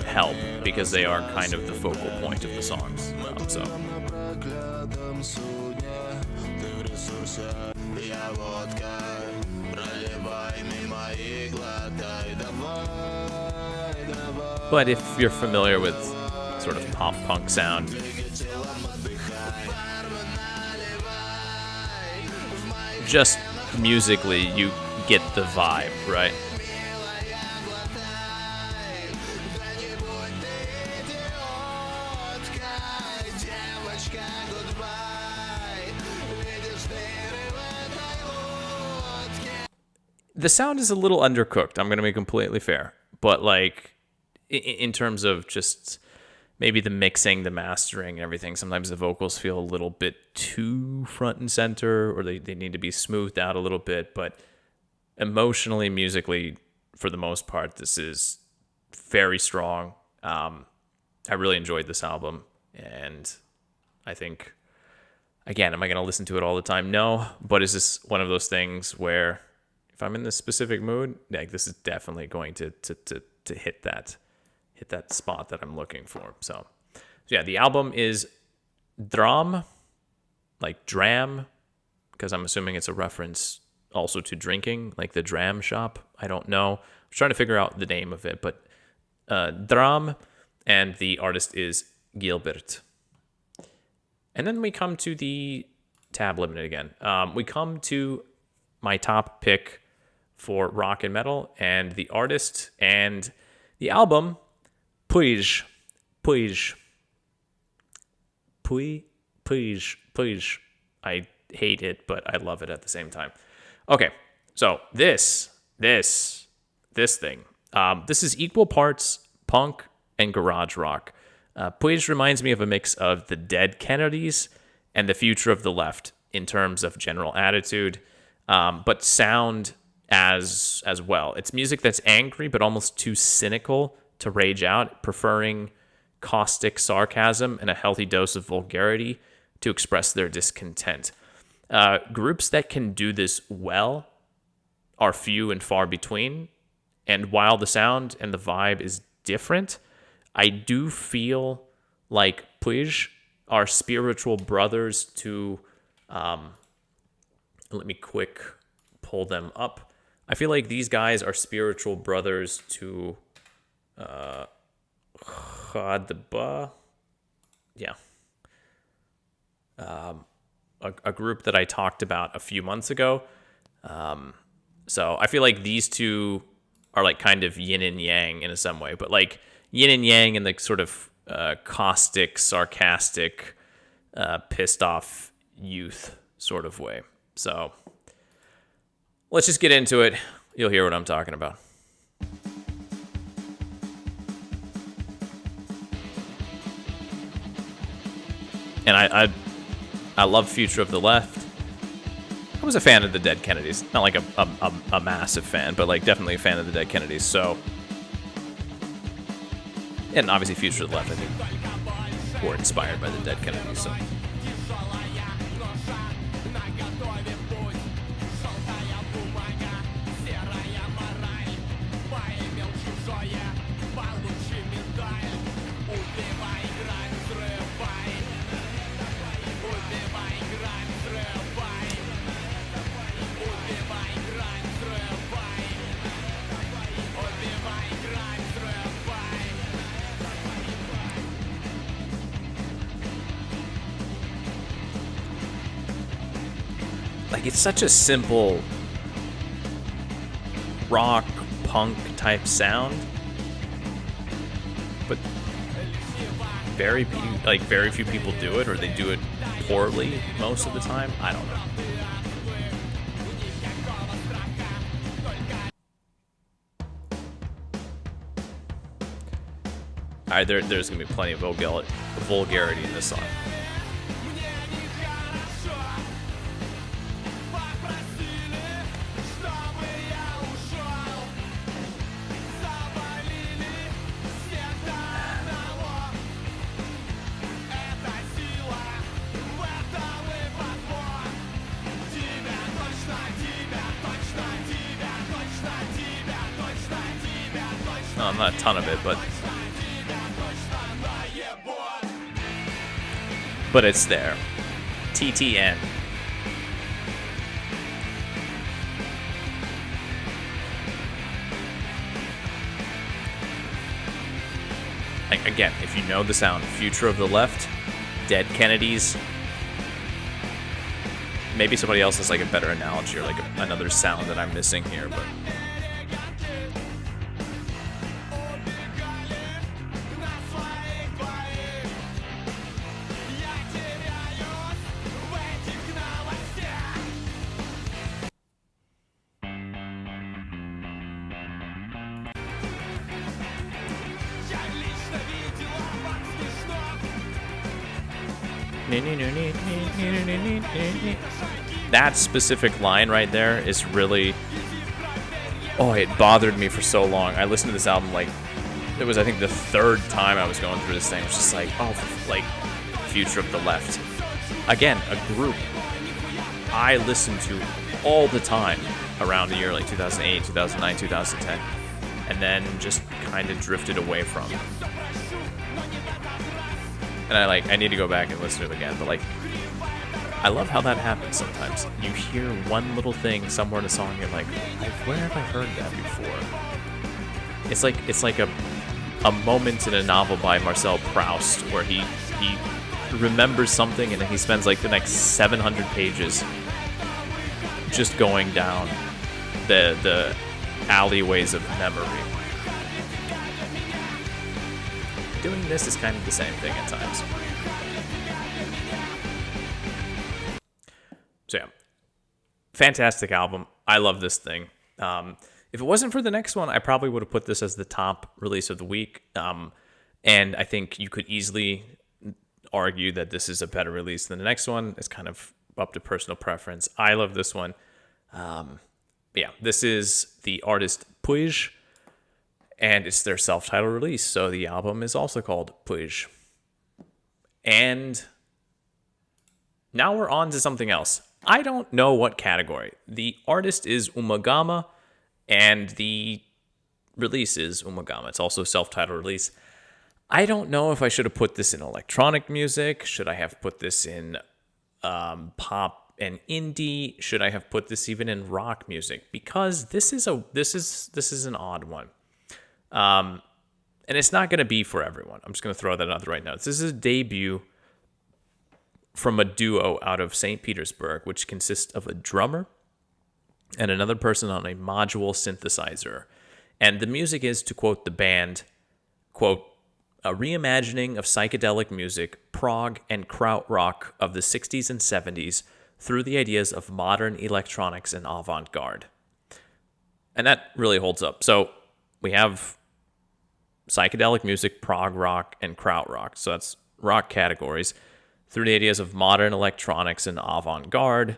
help because they are kind of the focal point of the songs. So. But if you're familiar with sort of pop punk sound, just musically you get the vibe, right? The sound is a little undercooked, I'm going to be completely fair. But like in terms of just maybe the mixing, the mastering, and everything, sometimes the vocals feel a little bit too front and center, or they need to be smoothed out a little bit. But emotionally, musically, for the most part, this is very strong. I really enjoyed this album, and I think, again, am I going to listen to it all the time? No, but is this one of those things where if I'm in this specific mood, like this is definitely going to hit that spot that I'm looking for. So yeah, the album is Dram, like dram, because I'm assuming it's a reference also to drinking, like the dram shop. I don't know. I'm trying to figure out the name of it, but Dram, and the artist is Gilbert. And then we come to the tab limited again. We come to my top pick for rock and metal, and the artist and the album, Puij. I hate it, but I love it at the same time. Okay, so this thing. This is equal parts punk and garage rock. Puij reminds me of a mix of the Dead Kennedys and the Future of the Left in terms of general attitude, but sound as well. It's music that's angry but almost too cynical to rage out, preferring caustic sarcasm and a healthy dose of vulgarity to express their discontent. Groups that can do this well are few and far between, and while the sound and the vibe is different, I do feel like Puig are spiritual brothers to, let me quick pull them up. I feel like these guys are spiritual brothers to Khadba. Yeah. A group that I talked about a few months ago. So I feel like these two are like kind of yin and yang in some way, but like yin and yang in the sort of caustic, sarcastic, pissed off youth sort of way. So let's just get into it. You'll hear what I'm talking about. And I love Future of the Left. I was a fan of the Dead Kennedys. Not like a massive fan, but like definitely a fan of the Dead Kennedys. So, and obviously Future of the Left, I think, were inspired by the Dead Kennedys. So. Like, it's such a simple rock punk type sound, but very few people do it, or they do it poorly most of the time. I don't know. All right, there's gonna be plenty of vulgarity in this song. Not a ton of it, but it's there. TTN. Like, again, if you know the sound, Future of the Left, Dead Kennedys. Maybe somebody else has like a better analogy or like another sound that I'm missing here, but. That specific line right there is really... Oh, it bothered me for so long. I listened to this album like... It was, I think, the third time I was going through this thing. It was just like, oh, like, Future of the Left. Again, a group I listened to all the time around the year like 2008, 2009, 2010. And then just kind of drifted away from. And I need to go back and listen to it again, but like, I love how that happens sometimes. You hear one little thing somewhere in a song, you're like, where have I heard that before? It's like a moment in a novel by Marcel Proust where he remembers something and then he spends like the next 700 pages just going down the alleyways of memory. Doing this is kind of the same thing at times. So yeah, fantastic album. I love this thing. If it wasn't for the next one, I probably would have put this as the top release of the week. And I think you could easily argue that this is a better release than the next one. It's kind of up to personal preference. I love this one. yeah, this is the artist Puij, and it's their self-titled release, so the album is also called Puij. And now we're on to something else. I don't know what category. The artist is ummagamma, and the release is ummagamma. It's also a self-titled release. I don't know if I should have put this in electronic music. Should I have put this in pop and indie? Should I have put this even in rock music? Because this is an odd one. And it's not going to be for everyone. I'm just going to throw that out there right now. This is a debut from a duo out of St. Petersburg, which consists of a drummer and another person on a module synthesizer. And the music is, to quote the band, quote, a reimagining of psychedelic music, prog, and krautrock of the 60s and 70s through the ideas of modern electronics and avant-garde. And that really holds up. So we have psychedelic music, prog rock, and krautrock. So that's rock categories through the ideas of modern electronics and avant-garde.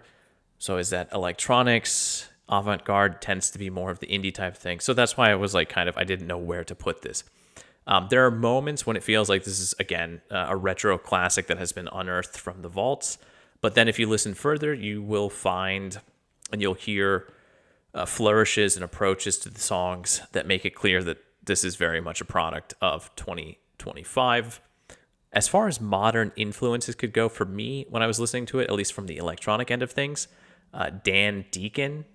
So is that electronics? Avant-garde tends to be more of the indie type thing. So that's why I was like, I didn't know where to put this. There are moments when it feels like this is, again, a retro classic that has been unearthed from the vaults. But then if you listen further, you will find and you'll hear flourishes and approaches to the songs that make it clear that this is very much a product of 2025. As far as modern influences could go, for me, when I was listening to it, at least from the electronic end of things, Dan Deacon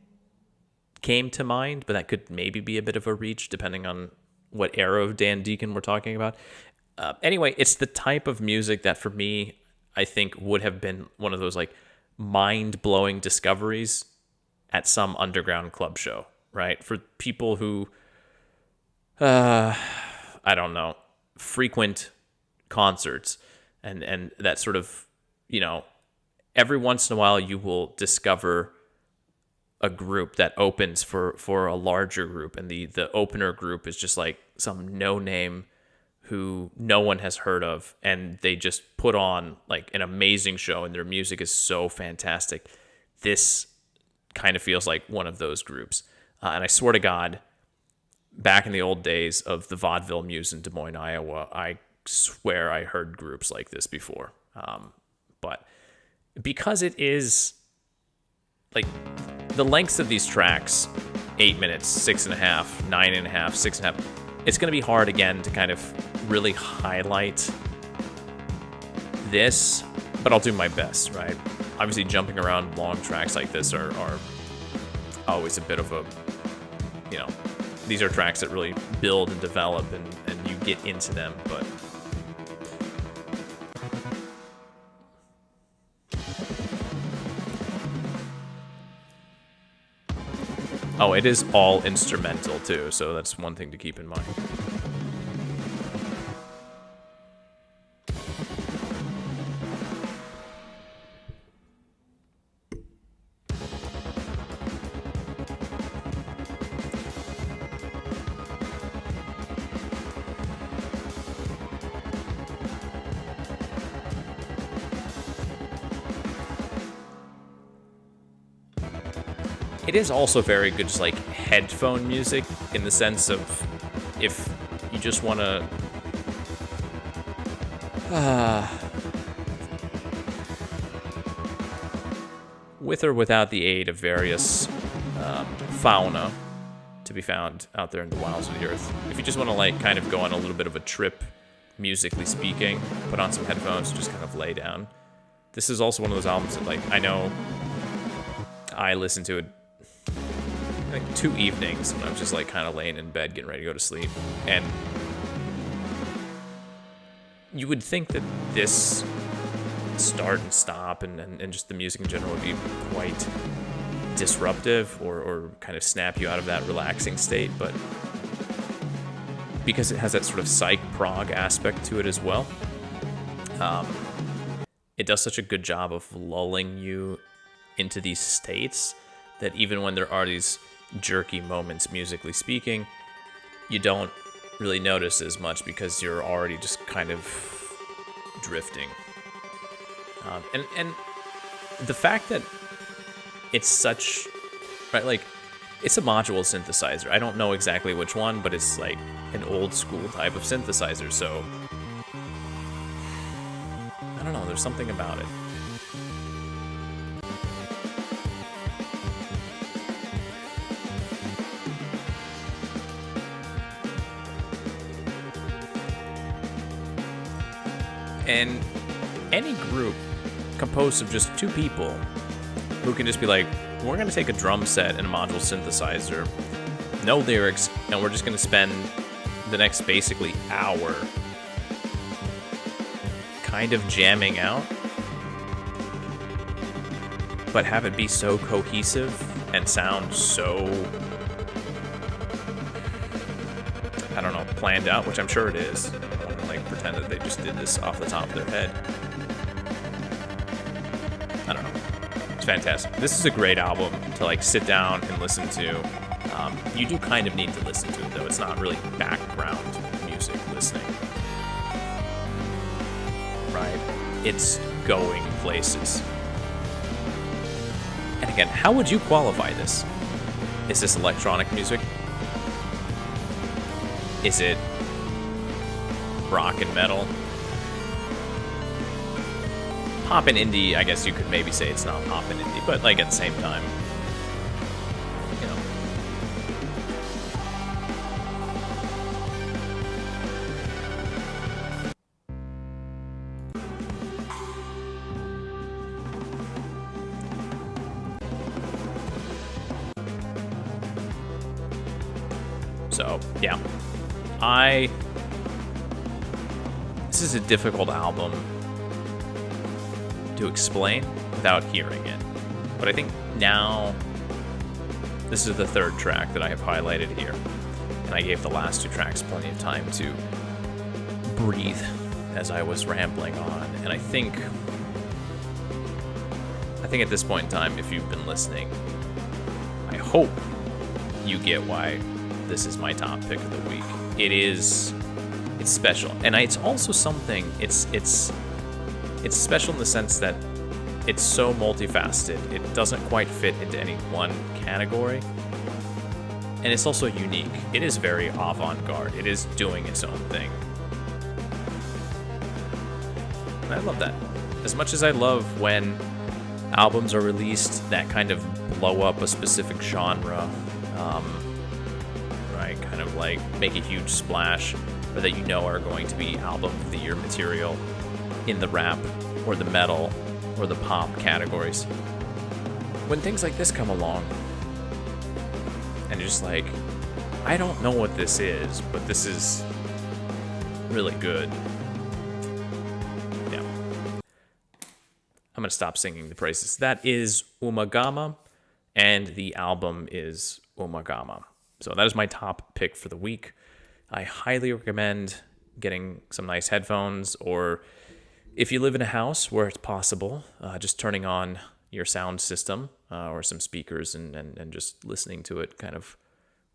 came to mind, but that could maybe be a bit of a reach depending on what era of Dan Deacon we're talking about. Anyway, it's the type of music that for me, I think would have been one of those like mind-blowing discoveries at some underground club show, right? For people who, I don't know, frequent concerts and that sort of, every once in a while you will discover a group that opens for a larger group, and the opener group is just like some no-name who no one has heard of, and they just put on like an amazing show, and their music is so fantastic. This kind of feels like one of those groups. And I swear to God, back in the old days of the Vaudeville Muse in Des Moines, Iowa, I swear I heard groups like this before. But because it is like the lengths of these tracks, 8 minutes, 6.5, 9.5, 6.5, it's going to be hard again to kind of really highlight this, but I'll do my best, right? Obviously, jumping around long tracks like this are always a bit of a, these are tracks that really build and develop and you get into them, but oh, it is all instrumental too, so that's one thing to keep in mind. It is also very good, just like headphone music, in the sense of if you just want to with or without the aid of various fauna to be found out there in the wilds of the earth, if you just want to like kind of go on a little bit of a trip, musically speaking, put on some headphones, just kind of lay down. This is also one of those albums that, like, I know I listened to it like 2 evenings when I was just like kind of laying in bed getting ready to go to sleep, and you would think that this start and stop and just the music in general would be quite disruptive or kind of snap you out of that relaxing state, but because it has that sort of psych prog aspect to it as well, it does such a good job of lulling you into these states that even when there are these jerky moments, musically speaking, you don't really notice as much because you're already just kind of drifting. And the fact that it's such, right, like, It's a module synthesizer. I don't know exactly which one, but it's like an old school type of synthesizer, so I don't know, there's something about it. And any group composed of just two people who can just be like, we're going to take a drum set and a module synthesizer, no lyrics, and we're just going to spend the next basically hour kind of jamming out, but have it be so cohesive and sound so, I don't know, planned out, which I'm sure it is. I don't want to like pretend that they just did this off the top of their head. I don't know. It's fantastic. This is a great album to like sit down and listen to. You do kind of need to listen to it though. It's not really background music listening. Right? It's going places. And again, how would you qualify this? Is this electronic music? Is it rock and metal? Pop and indie, I guess you could maybe say it's not pop and indie, but like at the same time, you know. So, yeah. This is a difficult album to explain without hearing it. But I think now, this is the third track that I have highlighted here. And I gave the last two tracks plenty of time to breathe as I was rambling on. And I think at this point in time, if you've been listening, I hope you get why this is my top pick of the week. It's special. And it's also something, it's special in the sense that it's so multifaceted. It doesn't quite fit into any one category. And it's also unique. It is very avant-garde. It is doing its own thing. And I love that. As much as I love when albums are released that kind of blow up a specific genre, right? Kind of like make a huge splash, or that you know are going to be album of the year material in the rap or the metal or the pop categories. When things like this come along and you're just like, I don't know what this is, but this is really good. Yeah. I'm going to stop singing the praises. That is Umagama, and the album is Umagama. So that is my top pick for the week. I highly recommend getting some nice headphones, or if you live in a house where it's possible, just turning on your sound system or some speakers and just listening to it kind of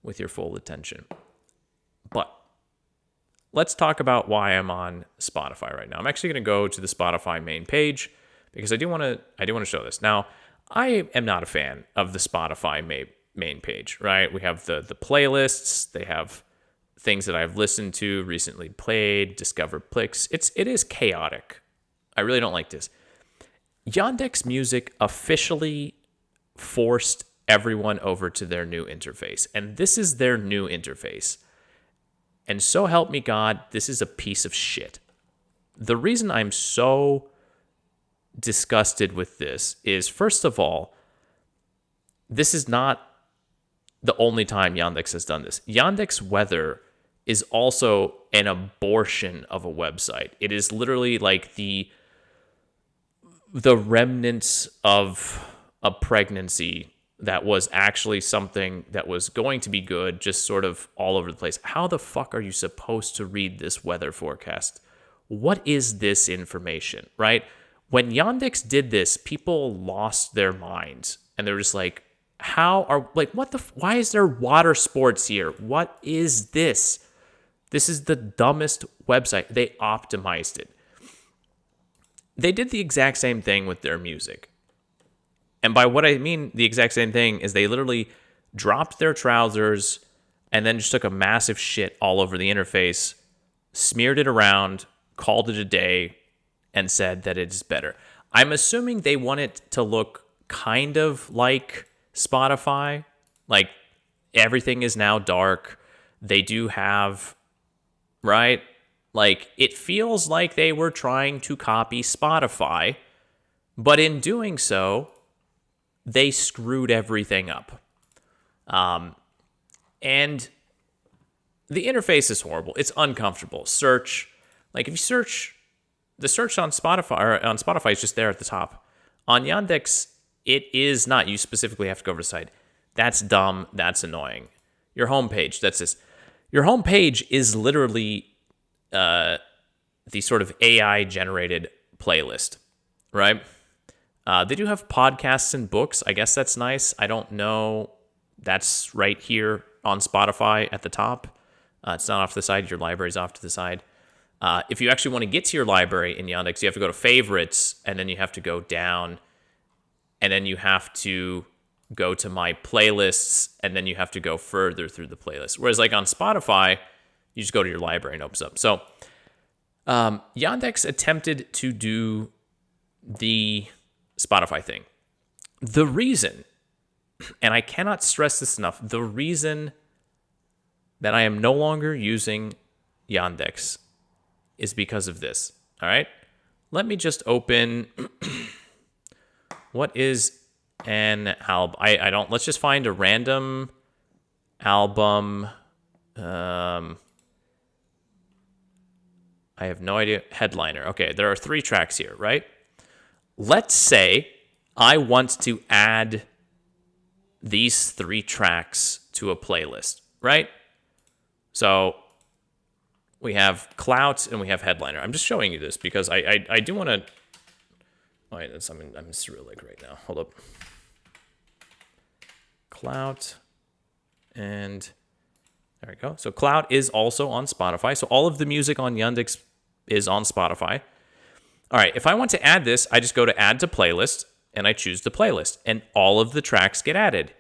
with your full attention. But let's talk about why I'm on Spotify right now. I'm actually going to go to the Spotify main page because I do want to show this. Now, I am not a fan of the Spotify main page, right? We have the playlists. They have things that I've listened to, recently played, discovered picks. It is chaotic. I really don't like this. Yandex Music officially forced everyone over to their new interface, and this is their new interface. And so help me God, this is a piece of shit. The reason I'm so disgusted with this is, first of all, this is not the only time Yandex has done this. Yandex Weather is also an abortion of a website. It is literally like the remnants of a pregnancy that was actually something that was going to be good, just sort of all over the place. How the fuck are you supposed to read this weather forecast? What is this information, right? When Yandex did this, people lost their minds, and they're just like, why is there water sports here? What is this? This is the dumbest website. They optimized it. They did the exact same thing with their music. And by what I mean the exact same thing is they literally dropped their trousers, and then just took a massive shit all over the interface, smeared it around, called it a day, and said that it's better. I'm assuming they want it to look kind of like Spotify. Like, everything is now dark. They do have, right? Like, it feels like they were trying to copy Spotify, but in doing so, they screwed everything up. And the interface is horrible. It's uncomfortable. Search, like, if you search, the search on Spotify is just there at the top. On Yandex, it is not. You specifically have to go over to the site. That's dumb. That's annoying. Your homepage, that's this. Your homepage is literally the sort of AI-generated playlist, right? They do have podcasts and books. I guess that's nice. I don't know. That's right here on Spotify at the top. It's not off to the side. Your library's off to the side. If you actually want to get to your library in Yandex, you have to go to favorites, and then you have to go down, and then you have to go to my playlists, and then you have to go further through the playlist. Whereas like on Spotify, you just go to your library and it opens up. So Yandex attempted to do the Spotify thing. The reason, and I cannot stress this enough, the reason that I am no longer using Yandex is because of this. All right? Let me just open what is an album. I don't, let's just find a random album. I have no idea. Headliner. Okay, there are 3 tracks here, right? Let's say I want to add these 3 tracks to a playlist, right? So we have Clout and we have Headliner. I'm just showing you this because I do want to. Wait, that's I'm Cyrillic right now. Hold up. Clout and there we go. So Clout is also on Spotify. So all of the music on Yandex is on Spotify. All right, if I want to add this, I just go to Add to Playlist, and I choose the playlist, and all of the tracks get added.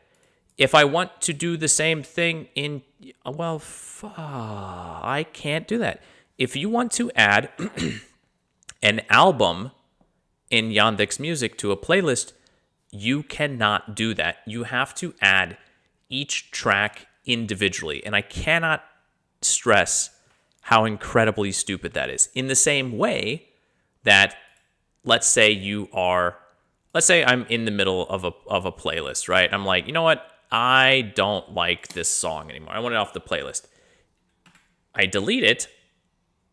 If I want to do the same thing in, well, I can't do that. If you want to add an album in Yandex Music to a playlist, you cannot do that. You have to add each track individually, and I cannot stress how incredibly stupid that is. In the same way that, let's say I'm in the middle of a playlist, right? I'm like, you know what? I don't like this song anymore. I want it off the playlist. I delete it.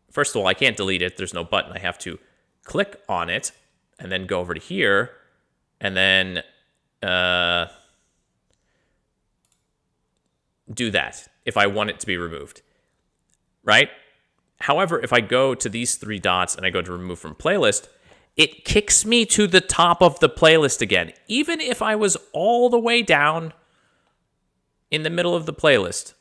First of all, I can't delete it. There's no button. I have to click on it and then go over to here and then do that if I want it to be removed, right? However, if I go to these 3 dots and I go to remove from playlist, it kicks me to the top of the playlist again. Even if I was all the way down in the middle of the playlist,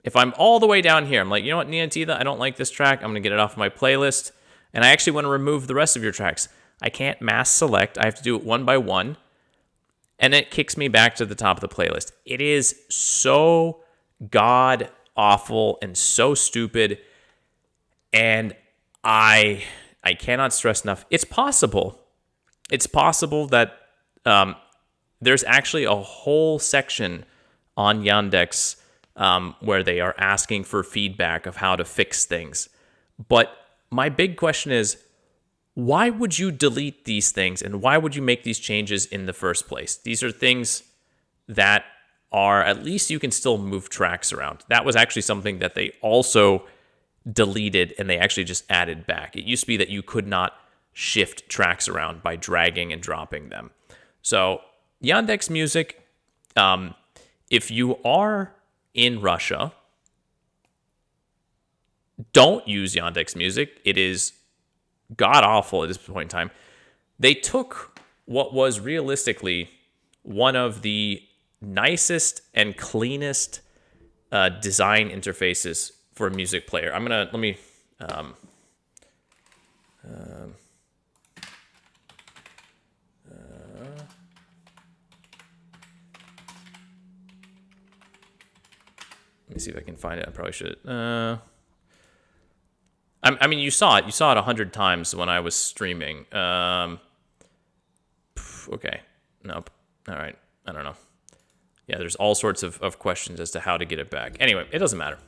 if I'm all the way down here, I'm like, you know what, Neatida, I don't like this track. I'm going to get it off my playlist. And I actually want to remove the rest of your tracks. I can't mass select. I have to do it one by one. And it kicks me back to the top of the playlist. It is so god awful and so stupid. And I cannot stress enough. It's possible. It's possible that there's actually a whole section on Yandex where they are asking for feedback of how to fix things. But my big question is, why would you delete these things and why would you make these changes in the first place? These are things that are, at least you can still move tracks around. That was actually something that they also deleted and they actually just added back. It used to be that you could not shift tracks around by dragging and dropping them. So Yandex Music, if you are in Russia, don't use Yandex Music. It is god awful at this point in time. They took what was realistically one of the nicest and cleanest design interfaces for a music player. Let me me see if I can find it. I probably should. I mean, you saw it. You saw it 100 times when I was streaming. Okay. Nope. All right. I don't know. Yeah, there's all sorts of questions as to how to get it back. Anyway, it doesn't matter.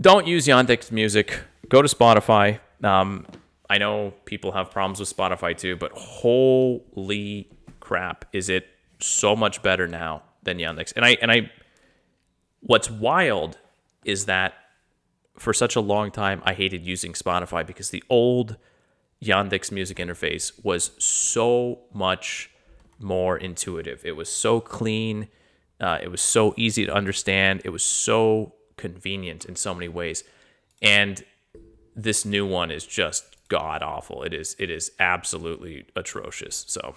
Don't use Yandex Music. Go to Spotify. I know people have problems with Spotify too, but holy crap, is it so much better now than Yandex. And I what's wild is that for such a long time I hated using Spotify because the old Yandex Music interface was so much more intuitive. It was so clean. It was so easy to understand. It was so convenient in so many ways. And this new one is just god awful. It is absolutely atrocious. So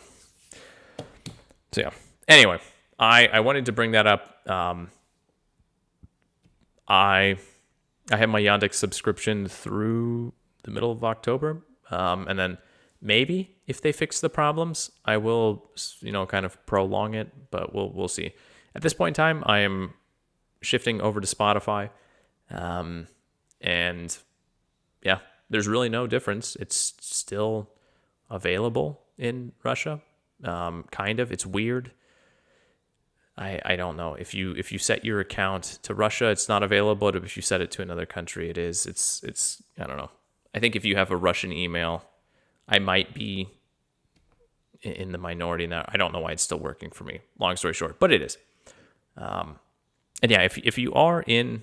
yeah. Anyway, I wanted to bring that up. I had my Yandex subscription through the middle of October. And then maybe if they fix the problems, I will, kind of prolong it, but we'll see. At this point in time, I am shifting over to Spotify. And yeah, there's really no difference. It's still available in Russia. Kind of. It's weird. I don't know. If you set your account to Russia, it's not available. But if you set it to another country, it is. It's I don't know. I think if you have a Russian email, I might be in the minority now. I don't know why it's still working for me. Long story short, but it is. And yeah, if you are in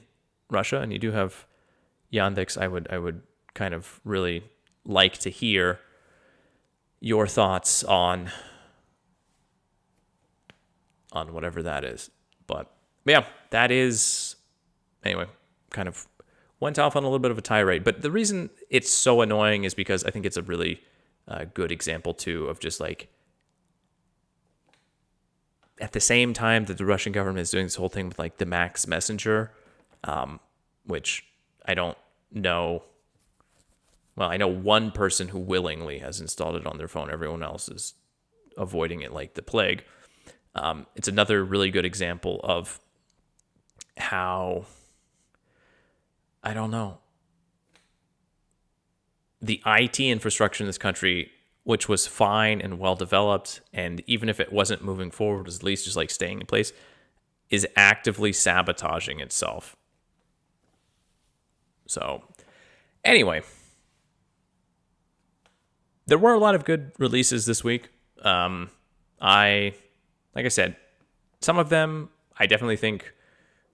Russia and you do have Yandex, I would kind of really like to hear your thoughts on whatever that is. But yeah, that is, anyway, kind of went off on a little bit of a tirade. But the reason it's so annoying is because I think it's a really good example too of just like, at the same time that the Russian government is doing this whole thing with like the Max Messenger, which I don't know. Well, I know one person who willingly has installed it on their phone. Everyone else is avoiding it like the plague. It's another really good example of how, I don't know, the IT infrastructure in this country, which was fine and well developed, and even if it wasn't moving forward, was at least just like staying in place, is actively sabotaging itself. So, anyway, there were a lot of good releases this week. Like I said, some of them I definitely think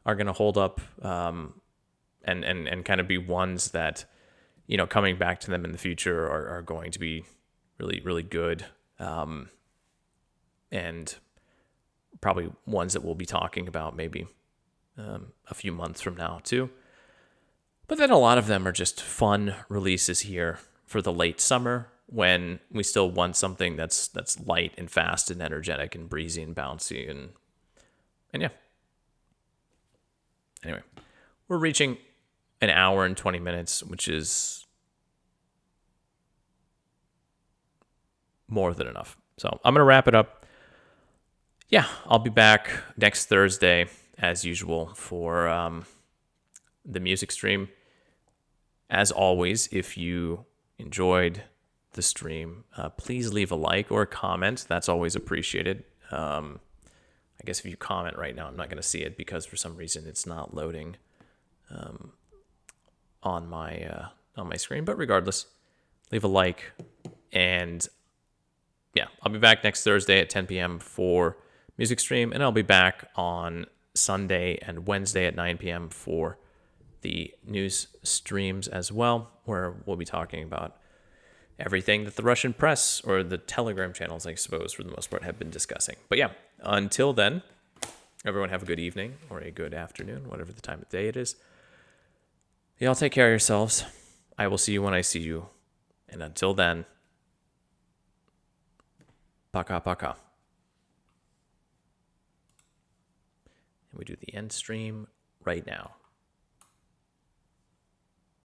are going to hold up, and kind of be ones that, coming back to them in the future are going to be really, really good. And probably ones that we'll be talking about maybe a few months from now too. But then a lot of them are just fun releases here for the late summer when we still want something that's light and fast and energetic and breezy and bouncy and yeah. Anyway, we're reaching an hour and 20 minutes, which is more than enough. So I'm going to wrap it up. Yeah, I'll be back next Thursday as usual for the music stream. As always, if you enjoyed the stream, please leave a like or a comment. That's always appreciated. I guess if you comment right now, I'm not going to see it because for some reason it's not loading on my screen. But regardless, leave a like. And yeah, I'll be back next Thursday at 10 p.m. for music stream, and I'll be back on Sunday and Wednesday at 9 p.m. for the news streams as well, where we'll be talking about everything that the Russian press or the Telegram channels, I suppose, for the most part, have been discussing. But yeah, until then, everyone have a good evening or a good afternoon, whatever the time of day it is. Y'all take care of yourselves. I will see you when I see you. And until then, paka paka. And we do the end stream right now.